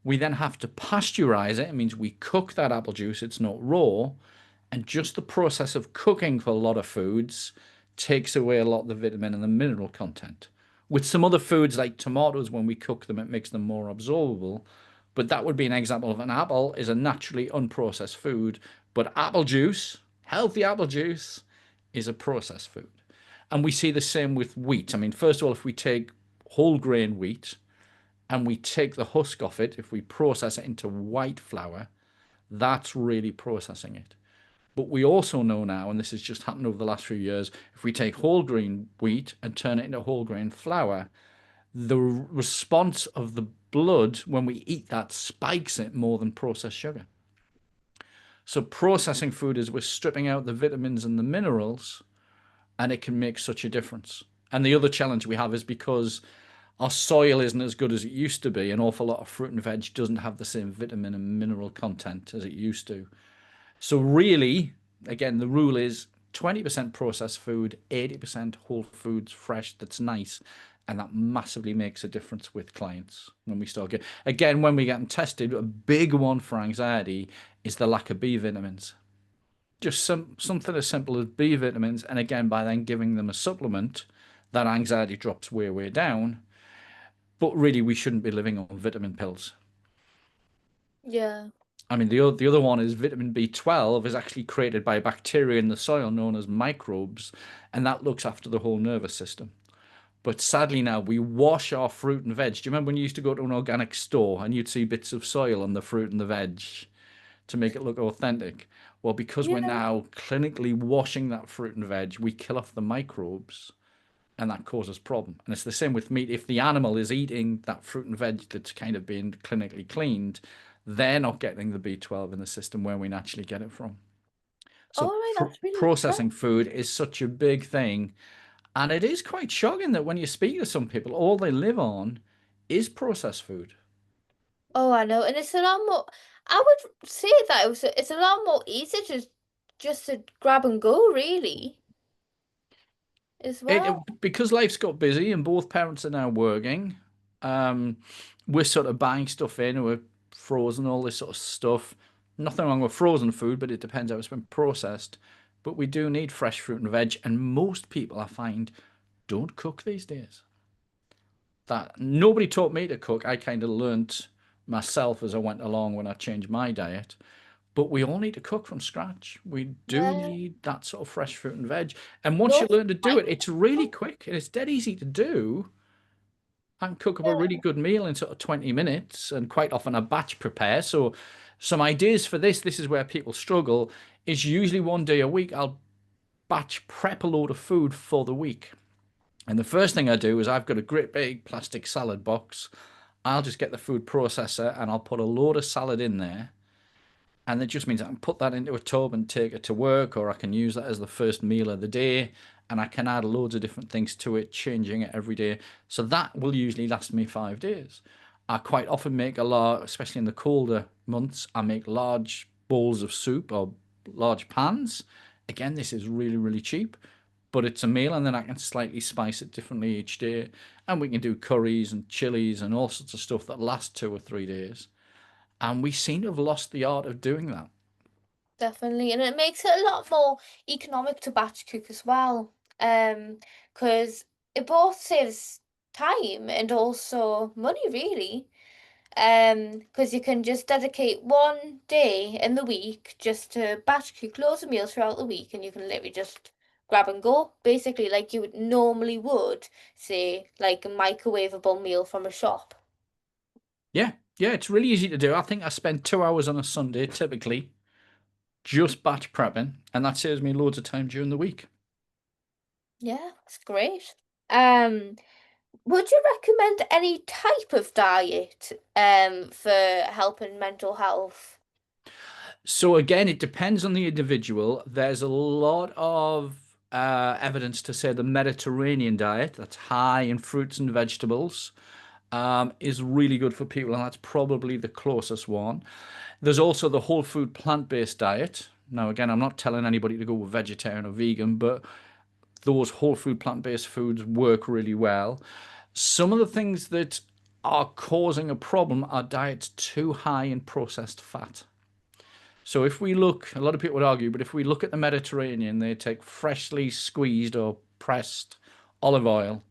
we then have to pasteurize it. It means we cook that apple juice, it's not raw. And just the process of cooking for a lot of foods takes away a lot of the vitamin and the mineral content. With some other foods like tomatoes, when we cook them, it makes them more absorbable. But that would be an example of an apple is a naturally unprocessed food. But apple juice, healthy apple juice, is a processed food. And we see the same with wheat. I mean, first of all, if we take whole grain wheat and we take the husk off it, if we process it into white flour, that's really processing it. But we also know now, and this has just happened over the last few years, if we take whole grain wheat and turn it into whole grain flour, the response of the blood when we eat that spikes it more than processed sugar. So processing food is we're stripping out the vitamins and the minerals, and it can make such a difference. And the other challenge we have is because our soil isn't as good as it used to be, an awful lot of fruit and veg doesn't have the same vitamin and mineral content as it used to. So really, again, the rule is 20% processed food, 80% whole foods, fresh, that's nice. And that massively makes a difference with clients when we start getting, again, when we get them tested, a big one for anxiety is the lack of B vitamins. Just something as simple as B vitamins. And again, by then giving them a supplement, that anxiety drops way, way down. But really, we shouldn't be living on vitamin pills. Yeah. I mean, the other one is vitamin B12 is actually created by bacteria in the soil known as microbes, and that looks after the whole nervous system. But sadly now we wash our fruit and veg. Do you remember when you used to go to an organic store and you'd see bits of soil on the fruit and the veg to make it look authentic? Well, because we're Yeah. now clinically washing that fruit and veg, we kill off the microbes and that causes problem. And it's the same with meat. If the animal is eating that fruit and veg that's kind of being clinically cleaned, they're not getting the B12 in the system where we naturally get it from. All So right, that's really processing interesting. food is such a big thing. And it is quite shocking that when you speak to some people, all they live on is processed food. Oh, I know, and it's a lot more. I would say that it's a lot more easy to just to grab and go, really, as well. Because life's got busy and both parents are now working, um, we're sort of buying stuff in, we're frozen, all this sort of stuff. Nothing wrong with frozen food, but it depends how it's been processed. But we do need fresh fruit and veg, and most people I find don't cook these days. That nobody taught me to cook. I kind of learnt myself as I went along when I changed my diet. But we all need to cook from scratch. We do Yeah, need that sort of fresh fruit and veg. And once you most learn to do like it, it's really quick and it's dead easy to do. I can cook up a really good meal in sort of 20 minutes and quite often a batch prepare. So some ideas for this is where people struggle, is usually 1 day a week I'll batch prep a load of food for the week. And the first thing I do is I've got a great big plastic salad box. I'll just get the food processor and I'll put a load of salad in there. And it just means I can put that into a tub and take it to work, or I can use that as the first meal of the day. And I can add loads of different things to it, changing it every day. So that will usually last me 5 days. I quite often make a lot, especially in the colder months, I make large bowls of soup or large pans. Again, this is really, really cheap, but it's a meal, and then I can slightly spice it differently each day. And we can do curries and chilies and all sorts of stuff that last 2 or 3 days. And we seem to have lost the art of doing that. Definitely, and it makes it a lot more economic to batch cook as well. Because it both saves time and also money, really. Because you can just dedicate one day in the week just to batch cook loads of meals throughout the week, and you can literally just grab and go, basically, like you would normally would, say, like a microwavable meal from a shop. Yeah, yeah, it's really easy to do. I think I spend 2 hours on a Sunday typically just batch prepping, and that saves me loads of time during the week. Yeah, it's great. Um, would you recommend any type of diet for helping mental health? So again, it depends on the individual. There's a lot of evidence to say the Mediterranean diet, that's high in fruits and vegetables, is really good for people, and that's probably the closest one. There's also the whole food plant-based diet. Now, again, I'm not telling anybody to go vegetarian or vegan, but those whole food plant-based foods work really well. Some of the things that are causing a problem are diets too high in processed fat. So if we look, a lot of people would argue, but if we look at the Mediterranean, they take freshly squeezed or pressed olive oil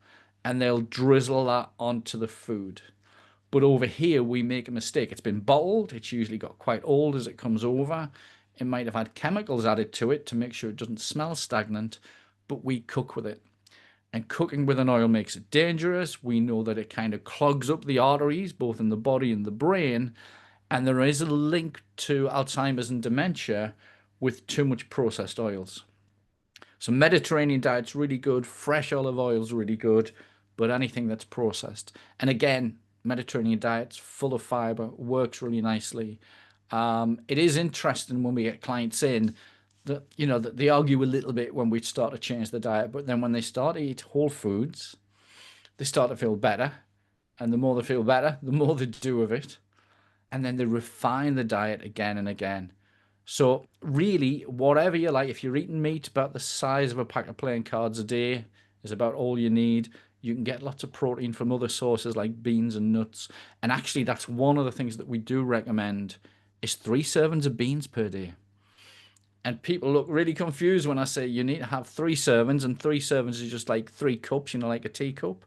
and they'll drizzle that onto the food. But over here, we make a mistake. It's been bottled. It's usually got quite old as it comes over. It might have had chemicals added to it to make sure it doesn't smell stagnant, but we cook with it. And cooking with an oil makes it dangerous. We know that it kind of clogs up the arteries, both in the body and the brain. And there is a link to Alzheimer's and dementia with too much processed oils. So Mediterranean diet's really good, fresh olive oil's really good, but anything that's processed. And again, Mediterranean diet's full of fiber, works really nicely. It is interesting when we get clients in that that they argue a little bit when we start to change the diet, but then when they start to eat whole foods, they start to feel better, and the more they feel better, the more they do of it, and then they refine the diet again and again. So really, whatever you like, if you're eating meat about the size of a pack of playing cards a day is about all you need. You can get lots of protein from other sources like beans and nuts. And actually, that's one of the things that we do recommend is 3 servings of beans per day. And people look really confused when I say you need to have 3 servings, and 3 servings is just like 3 cups, like a teacup.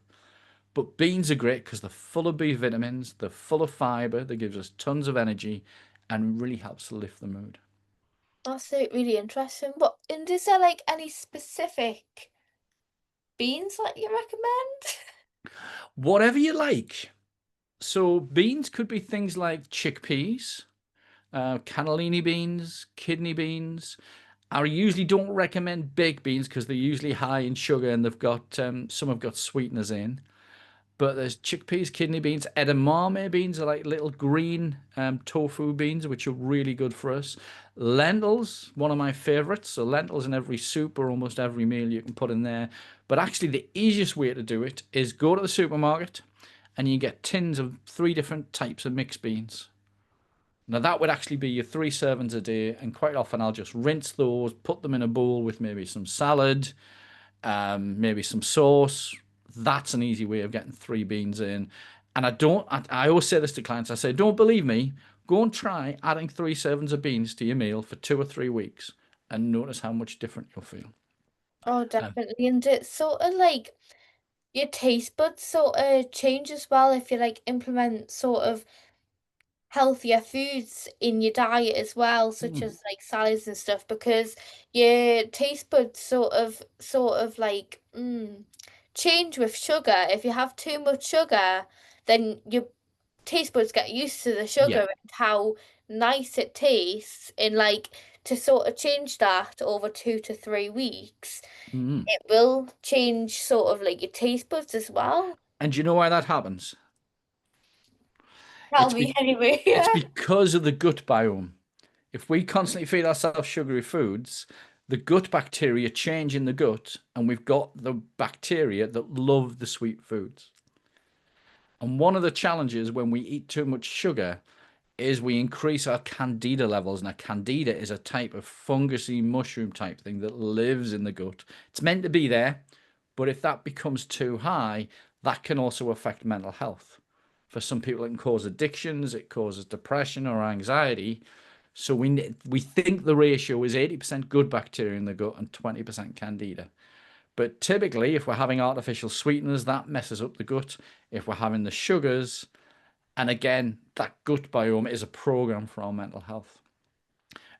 But beans are great because they're full of B vitamins, they're full of fiber, that gives us tons of energy and really helps to lift the mood. That's really interesting. But and is there like any specific beans that you recommend? Whatever you like. So beans could be things like chickpeas, cannellini beans, kidney beans. I usually don't recommend baked beans because they're usually high in sugar and they've got some have got sweeteners in. But there's chickpeas, kidney beans, edamame beans are like little green tofu beans, which are really good for us. Lentils, one of my favorites. So lentils in every soup or almost every meal you can put in there. But actually, the easiest way to do it is go to the supermarket and you get tins of 3 different types of mixed beans. Now that would actually be your 3 servings a day, and quite often I'll just rinse those, put them in a bowl with maybe some salad, maybe some sauce. That's an easy way of getting 3 beans in. And I always say this to clients. I say, don't believe me. Go and try adding 3 servings of beans to your meal for 2 or 3 weeks and notice how much different you'll feel. Oh, Um, definitely. And it's sort of like your taste buds sort of change as well if you like implement sort of healthier foods in your diet as well, such mm. as like salads and stuff, because your taste buds sort of like change with sugar. If you have too much sugar, then your taste buds get used to the sugar Yeah. and how nice it tastes. And like to sort of change that over 2 to 3 weeks, Mm. it will change sort of like your taste buds as well. And do you know why that happens? Tell It's me be anyway. it's Yeah. because of the gut biome. If we constantly feed ourselves sugary foods, the gut bacteria change in the gut, and we've got the bacteria that love the sweet foods. And one of the challenges when we eat too much sugar is we increase our candida levels. Now, candida is a type of fungusy mushroom type thing that lives in the gut. It's meant to be there, but if that becomes too high, that can also affect mental health. For some people, it can cause addictions, it causes depression or anxiety. So we think the ratio is 80% good bacteria in the gut and 20% candida. But typically, if we're having artificial sweeteners, that messes up the gut. If we're having the sugars, and again, that gut biome is a program for our mental health.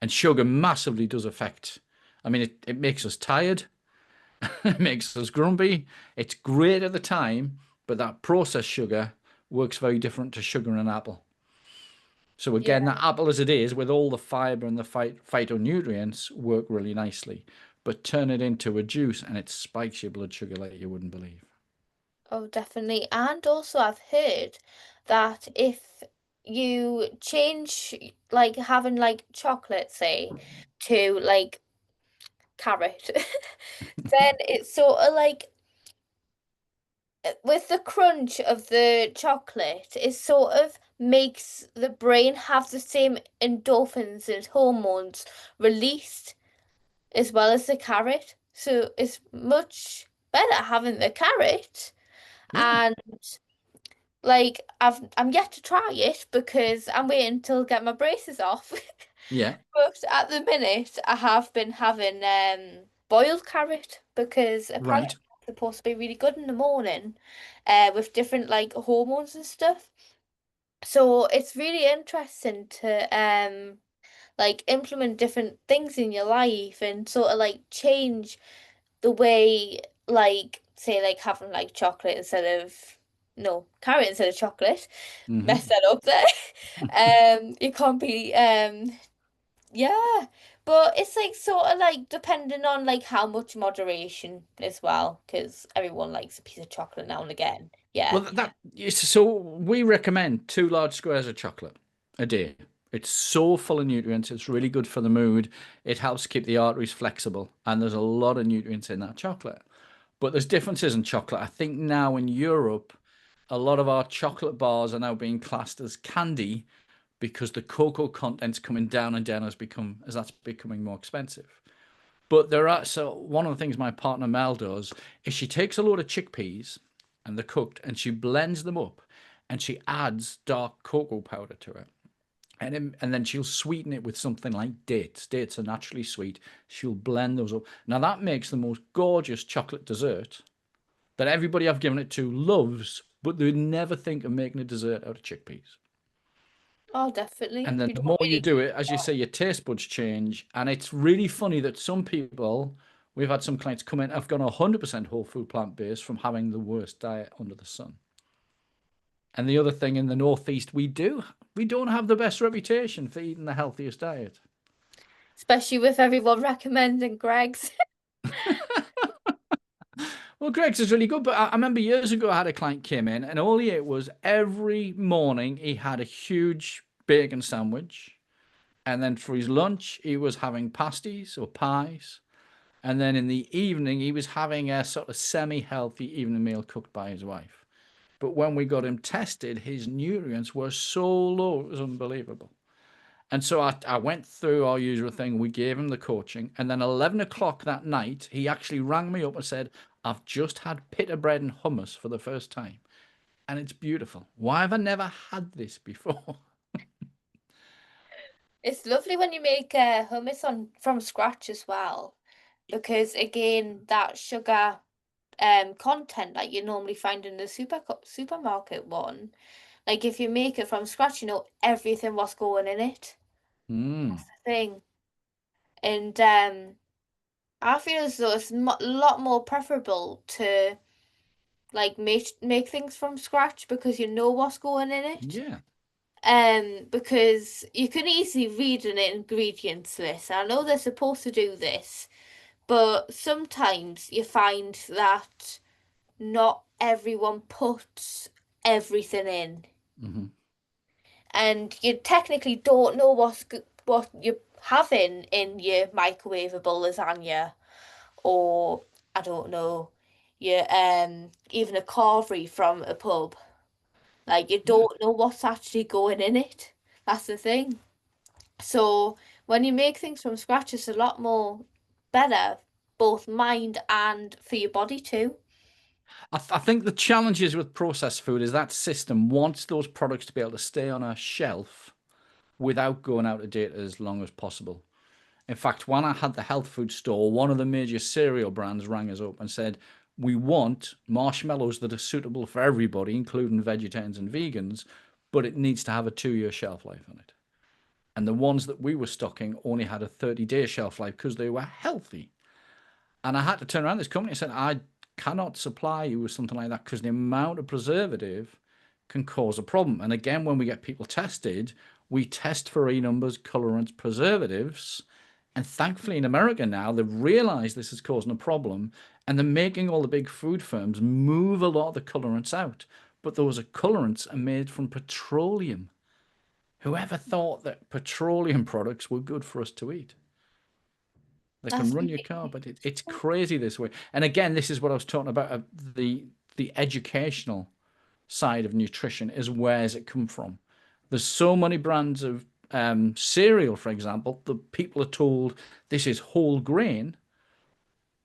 And sugar massively does affect. I mean, it makes us tired, it makes us grumpy. It's great at the time, but that processed sugar works very different to sugar in an apple. So Yeah. again, that apple as it is, with all the fiber and the phytonutrients, work really nicely. But turn it into a juice and it spikes your blood sugar like you wouldn't believe. Oh, definitely. And also, I've heard that if you change, like having like chocolate, say, to like carrot, then it's sort of like with the crunch of the chocolate, it sort of makes the brain have the same endorphins and hormones released as well as the carrot. So it's much better having the carrot. Yeah, And like I'm yet to try it because I'm waiting till get my braces off. yeah, But at the minute I have been having boiled carrot because apparently right. it's supposed to be really good in the morning with different like hormones and stuff. So it's really interesting to like implement different things in your life and sort of like change the way like say like having like chocolate instead of no carrot instead of chocolate mess Hmm. that up there. It can't be yeah, but it's like sort of like depending on like how much moderation as well because everyone likes a piece of chocolate now and again. Yeah. Well, so we recommend 2 large squares of chocolate a day. It's so full of nutrients. It's really good for the mood. It helps keep the arteries flexible, and there's a lot of nutrients in that chocolate. But there's differences in chocolate. I think now in Europe, a lot of our chocolate bars are now being classed as candy because the cocoa content's coming down and down as that's becoming more expensive. But so one of the things my partner Mel does is she takes a load of chickpeas and they're cooked and she blends them up and she adds dark cocoa powder to it. And then she'll sweeten it with something like dates. Dates are naturally sweet. She'll blend those up. Now that makes the most gorgeous chocolate dessert that everybody I've given it to loves, but they'd never think of making a dessert out of chickpeas. Oh, definitely. And then You the don't more you really do it, as you say, your taste buds change. And it's really funny that some people, we've had some clients come in, have gone 100% whole food plant based from having the worst diet under the sun. And the other thing in the Northeast, we don't have the best reputation for eating the healthiest diet. especially with everyone recommending Greg's. Well, Greg's is really good, but I remember years ago I had a client came in and all he ate was every morning he had a huge bacon sandwich. And then for his lunch, he was having pasties or pies. And then in the evening, he was having a sort of semi-healthy evening meal cooked by his wife. But when we got him tested, his nutrients were so low, it was unbelievable. And so I went through our usual thing. We gave him the coaching. And then 11 o'clock that night, he actually rang me up and said, I've just had pita bread and hummus for the first time. And it's beautiful. Why have I never had this before? It's lovely when you make hummus on from scratch as well, because again, that sugar content that you normally find in the supermarket one, like if you make it from scratch, you know everything what's going in it. Mm. That's the thing. And I feel as though it's a lot more preferable to like make things from scratch because you know what's going in it. Yeah. Because you can easily read an ingredients list. I know they're supposed to do this, but sometimes you find that not everyone puts everything in, Hmm. and you technically don't know what you're having in your microwavable lasagna, or I don't know, your even a carvery from a pub. Like you Yeah. don't know what's actually going in it. That's the thing. So when you make things from scratch, it's a lot more better, both mind and for your body too. I think the challenges with processed food is that system wants those products to be able to stay on a shelf without going out of date as long as possible. In fact, when I had the health food store, one of the major cereal brands rang us up and said, "We want marshmallows that are suitable for everybody, including vegetarians and vegans, but it needs to have a 2 year shelf life on it." And the ones that we were stocking only had a 30-day shelf life because they were healthy. And I had to turn around to this company and said, "I cannot supply you with something like that because the amount of preservative can cause a problem." And again, when we get people tested, we test for E numbers, colorants, preservatives. And thankfully, in America now, they've realized this is causing a problem, and they're making all the big food firms move a lot of the colorants out. But those colorants are made from petroleum. Whoever thought that petroleum products were good for us to eat? They can That's run your really car, but it's interesting. crazy this way. And again, this is what I was talking about. The educational side of nutrition is where's it come from? There's so many brands of cereal, for example, that people are told this is whole grain,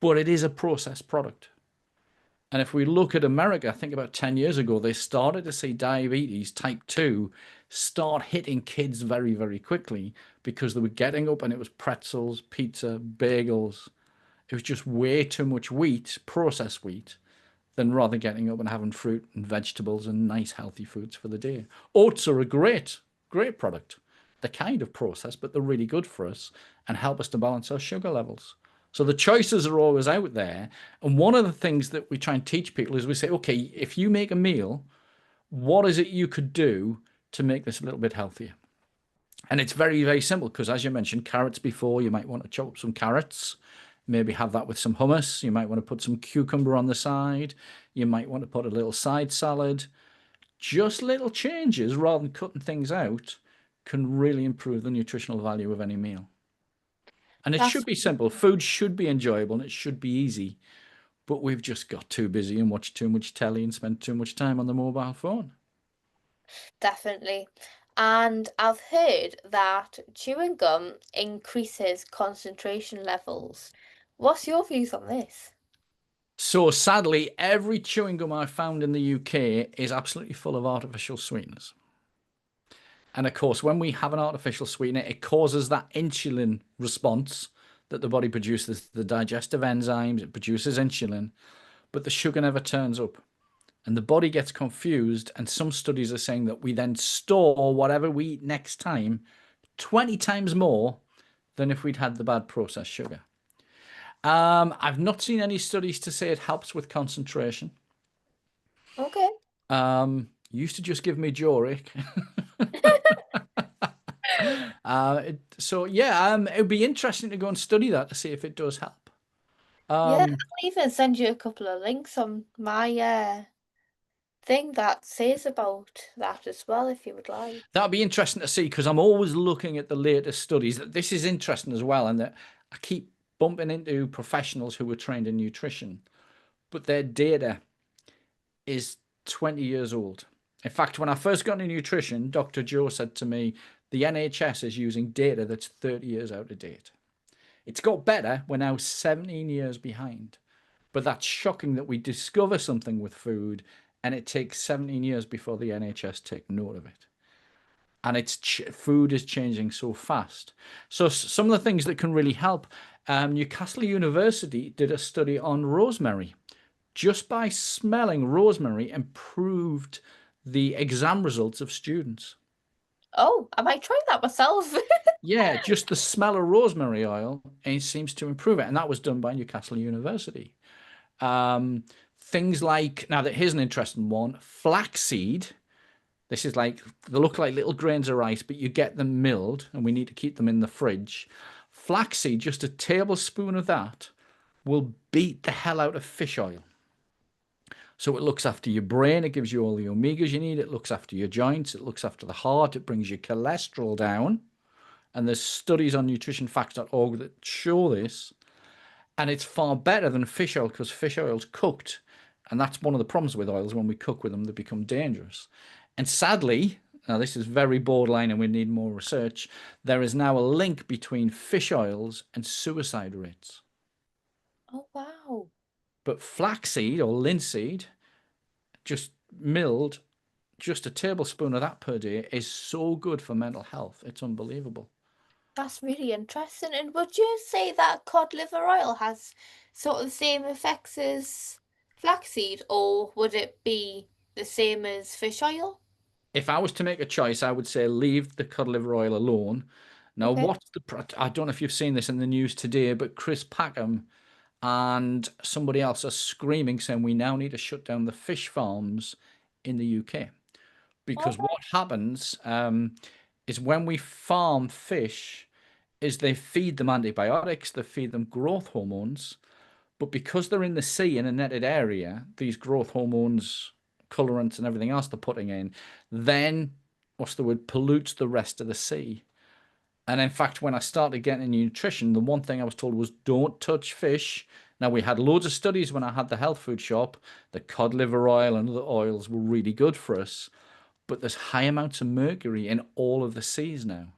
but it is a processed product. And if we look at America, I think about 10 years ago, they started to see diabetes type 2 start hitting kids very, very quickly because they were getting up and it was pretzels, pizza, bagels. It was just way too much wheat, processed wheat, than rather getting up and having fruit and vegetables and nice healthy foods for the day. Oats are a great, great product. They're kind of processed, but they're really good for us and help us to balance our sugar levels. So the choices are always out there. And one of the things that we try and teach people is we say, okay, if you make a meal, what is it you could do to make this a little bit healthier? And it's very, very simple because, as you mentioned, carrots before, you might want to chop up some carrots, maybe have that with some hummus. You might want to put some cucumber on the side. You might want to put a little side salad. Just little changes rather than cutting things out can really improve the nutritional value of any meal. And it should That's be simple. Food should be enjoyable and it should be easy. But we've just got too busy and watched too much telly and spent too much time on the mobile phone. definitely. And I've heard that chewing gum increases concentration levels. What's your views on this? So sadly, every chewing gum I found in the UK is absolutely full of artificial sweeteners. And of course, when we have an artificial sweetener, it causes that insulin response that the body produces, the digestive enzymes, it produces insulin, but the sugar never turns up. And the body gets confused. And some studies are saying that we then store whatever we eat next time 20 times more than if we'd had the bad processed sugar. I've not seen any studies to say it helps with concentration. Okay. Used to just give me jawache. So yeah, it would be interesting to go and study that to see if it does help. Yeah, Um, I'll even send you a couple of links on my thing that says about that as well if you would like. that'd be interesting to see because I'm always looking at the latest studies. This is interesting as well, and that I keep bumping into professionals who were trained in nutrition, but their data is 20 years old. In fact, when I first got into nutrition, Dr. Joe said to me, the NHS is using data that's 30 years out of date. It's got better. We're now 17 years behind. But that's shocking that we discover something with food and it takes 17 years before the NHS take note of it. And food is changing so fast. So some of the things that can really help. Newcastle University did a study on rosemary. Just by smelling rosemary improved the exam results of students. Oh, I might try that myself. Yeah, just the smell of rosemary oil, it seems to improve it. And that was done by Newcastle University. Um, Things like, now that here's an interesting one, flaxseed. This is like, they look like little grains of rice, but you get them milled and we need to keep them in the fridge. Flaxseed, just a tablespoon of that will beat the hell out of fish oil. So it looks after your brain, it gives you all the omegas you need, it looks after your joints, it looks after the heart, it brings your cholesterol down. And there's studies on nutritionfacts.org that show this. And it's far better than fish oil because fish oil's cooked. And that's one of the problems with oils. When we cook with them, they become dangerous. And sadly, now this is very borderline and we need more research, there is now a link between fish oils and suicide rates. Oh, wow. But flaxseed or linseed, just milled, just a tablespoon of that per day is so good for mental health. It's unbelievable. That's really interesting. And would you say that cod liver oil has sort of the same effects as flaxseed, or would it be the same as fish oil? If I was to make a choice, I would say leave the cod liver oil alone. Now, Okay. I don't know if you've seen this in the news today, but Chris Packham and somebody else are screaming saying we now need to shut down the fish farms in the UK. All Because right. what happens is when we farm fish, is they feed them antibiotics, they feed them growth hormones, but because they're in the sea in a netted area, these growth hormones, colorants, and everything else they're putting in, then what's the word, pollutes the rest of the sea. And in fact, when I started getting into nutrition, the one thing I was told was don't touch fish. Now, we had loads of studies when I had the health food shop that cod liver oil and other oils were really good for us, but there's high amounts of mercury in all of the seas now,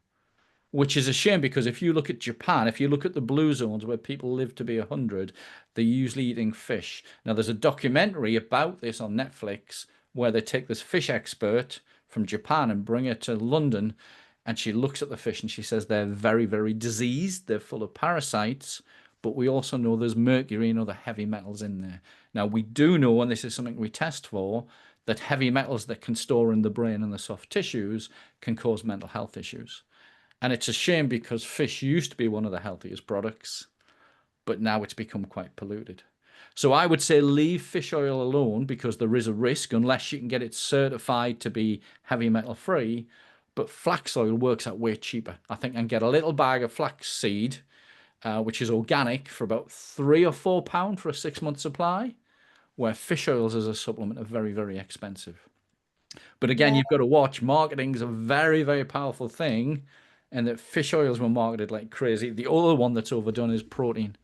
which is a shame because if you look at Japan, if you look at the blue zones where people live to be 100, they're usually eating fish. Now, there's a documentary about this on Netflix where they take this fish expert from Japan and bring her to London, and she looks at the fish and she says they're very, very diseased, they're full of parasites, but we also know there's mercury and other heavy metals in there. Now, we do know, and this is something we test for, that heavy metals that can store in the brain and the soft tissues can cause mental health issues. And it's a shame because fish used to be one of the healthiest products, but now it's become quite polluted. So I would say leave fish oil alone because there is a risk unless you can get it certified to be heavy metal free. But flax oil works out way cheaper. I think I can get a little bag of flax seed, which is organic, for about £3 or £4 for a 6 month supply, where fish oils as a supplement are very, very expensive. But again, Yeah. you've got to watch. Marketing is a very, very powerful thing, and that fish oils were marketed like crazy. The other one that's overdone is protein.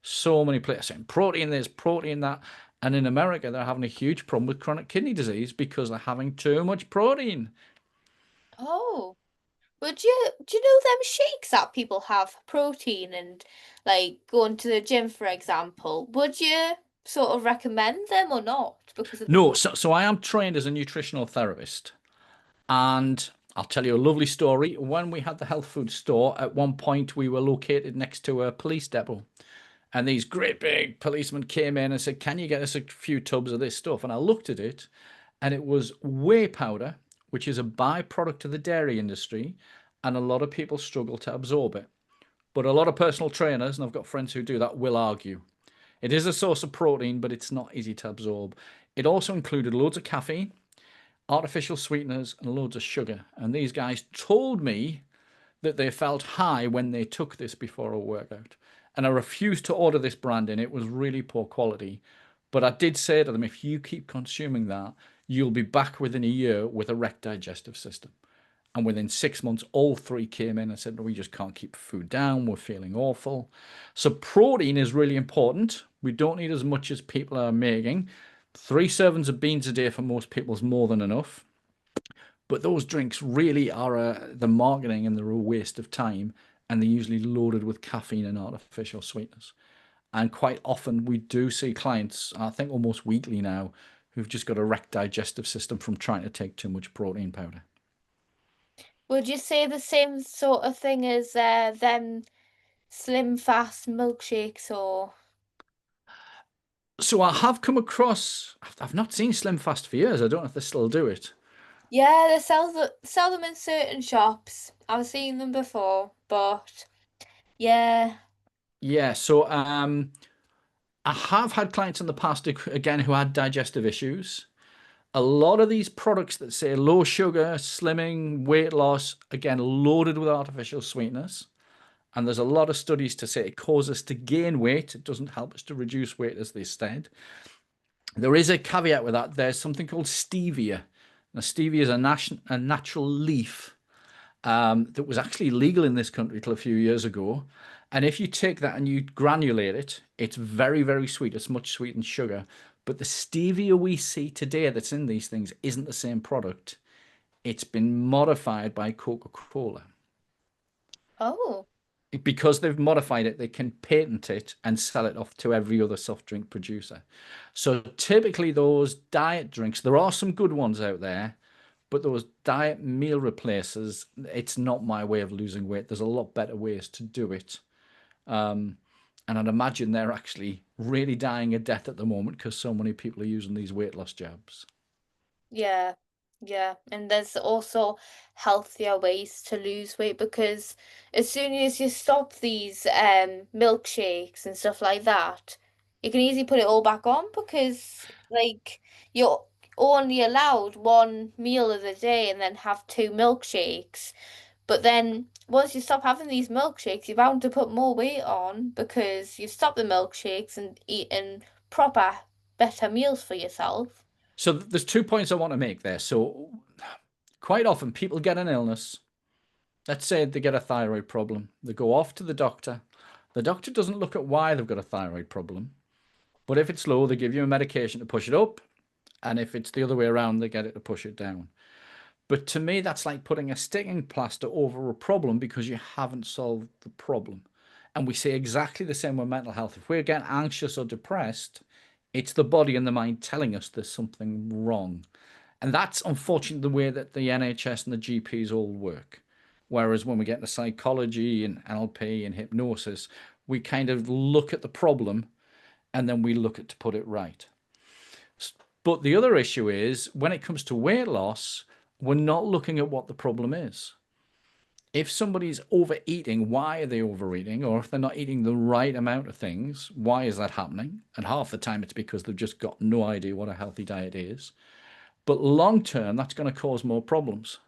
So many places saying protein this, protein that. And in America, they're having a huge problem with chronic kidney disease because they're having too much protein. Oh. Would you do you know them shakes that people have for protein and like going to the gym, for example? Would you sort of recommend them or not because of the No, protein? so I am trained as a nutritional therapist. And I'll tell you a lovely story. When we had the health food store, at one point we were located next to a police depot. And these great big policemen came in and said, can you get us a few tubs of this stuff? And I looked at it and it was whey powder, which is a byproduct of the dairy industry. And a lot of people struggle to absorb it. But a lot of personal trainers, and I've got friends who do that, will argue. It is a source of protein, but it's not easy to absorb. It also included loads of caffeine, artificial sweeteners, and loads of sugar. And these guys told me that they felt high when they took this before a workout. And I refused to order this brand in. It was really poor quality. But I did say to them, if you keep consuming that, you'll be back within a year with a wrecked digestive system. And within 6 months, all three came in and said, no, we just can't keep food down. We're feeling awful. So protein is really important. We don't need as much as people are making. 3 servings of beans a day for most people is more than enough. But those drinks really are the marketing and they're a waste of time. And they're usually loaded with caffeine and artificial sweeteners. And quite often we do see clients, I think almost weekly now, who've just got a wrecked digestive system from trying to take too much protein powder. Would you say the same sort of thing as them slim fast milkshakes or So I have come across, I've not seen Slim Fast for years. I don't know if they still do it. yeah, they sell them in certain shops. I've seen them before, but yeah. Yeah, so I have had clients in the past, again, who had digestive issues. A lot of these products that say low sugar, slimming, weight loss, again, loaded with artificial sweeteners. And there's a lot of studies to say it causes us to gain weight. It doesn't help us to reduce weight, as they said. There is a caveat with that. There's something called stevia. Now, stevia is a natural leaf that was actually legal in this country till a few years ago. And if you take that and you granulate it, it's very, very sweet. It's much sweeter than sugar. But the stevia we see today that's in these things isn't the same product. It's been modified by Coca-Cola. Oh, Because they've modified it, they can patent it and sell it off to every other soft drink producer. So typically those diet drinks, there are some good ones out there, but those diet meal replacers, it's not my way of losing weight. There's a lot better ways to do it. And I'd imagine they're actually really dying a death at the moment because so many people are using these weight loss jabs. yeah. Yeah. And there's also healthier ways to lose weight because as soon as you stop these milkshakes and stuff like that, you can easily put it all back on because like you're only allowed one meal of the day and then have two milkshakes. But then once you stop having these milkshakes, you're bound to put more weight on because you've stopped the milkshakes and eaten proper, better meals for yourself. So there's 2 points I want to make there. So quite often people get an illness. Let's say they get a thyroid problem. They go off to the doctor. The doctor doesn't look at why they've got a thyroid problem. But if it's low, they give you a medication to push it up. And if it's the other way around, they get it to push it down. But to me, that's like putting a sticking plaster over a problem because you haven't solved the problem. And we say exactly the same with mental health. If we're getting anxious or depressed, it's the body and the mind telling us there's something wrong. And that's unfortunately the way that the NHS and the GPs all work. Whereas when we get into psychology and NLP and hypnosis, we kind of look at the problem and then we look at to put it right. But the other issue is when it comes to weight loss, we're not looking at what the problem is. If somebody's overeating, why are they overeating? Or if they're not eating the right amount of things, why is that happening? And half the time it's because they've just got no idea what a healthy diet is. But long term, that's going to cause more problems.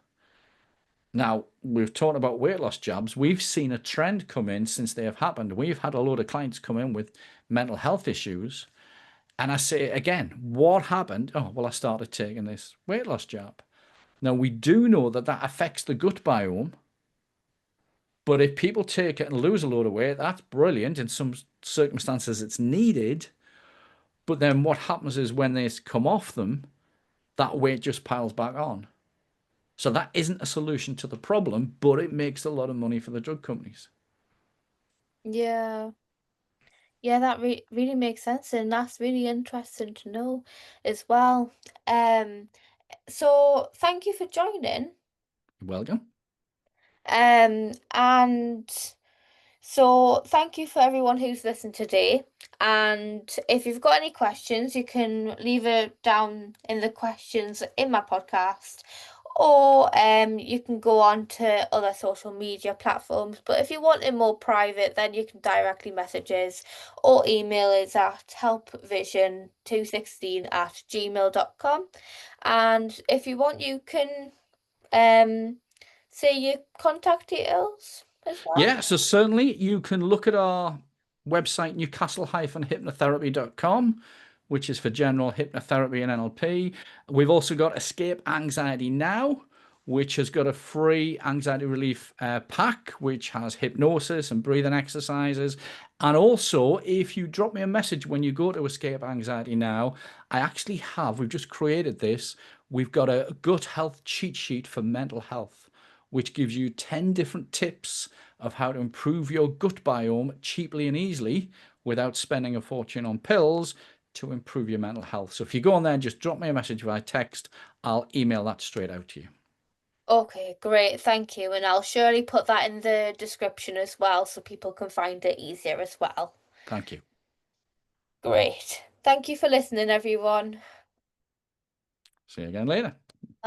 Now, we've talked about weight loss jabs. We've seen a trend come in since they have happened. We've had a load of clients come in with mental health issues. And I say again, what happened? Oh, well, I started taking this weight loss jab. Now, we do know that that affects the gut biome. But if people take it and lose a load of weight, that's brilliant. In some circumstances, it's needed. But then what happens is when they come off them, that weight just piles back on. So that isn't a solution to the problem, but it makes a lot of money for the drug companies. Yeah. Yeah, that re really makes sense, and that's really interesting to know as well. Um, so thank you for joining. Welcome. And so thank you for everyone who's listened today. And if you've got any questions, you can leave it down in the questions in my podcast, or you can go on to other social media platforms. But if you want it more private, then you can directly message us or email us at helpvision216@gmail.com. And if you want, you can um say your contact details as well. Yeah, so certainly you can look at our website, newcastle-hypnotherapy.com, which is for general hypnotherapy and NLP. We've also got Escape Anxiety Now, which has got a free anxiety relief pack, which has hypnosis and breathing exercises. And also, if you drop me a message when you go to Escape Anxiety Now, we've just created this. We've got a gut health cheat sheet for mental health, which gives you 10 different tips of how to improve your gut biome cheaply and easily without spending a fortune on pills to improve your mental health. So if you go on there and just drop me a message via text, I'll email that straight out to you. Okay, great, thank you. And I'll surely put that in the description as well so people can find it easier as well. Thank you. Great. Thank you for listening, everyone. See you again later.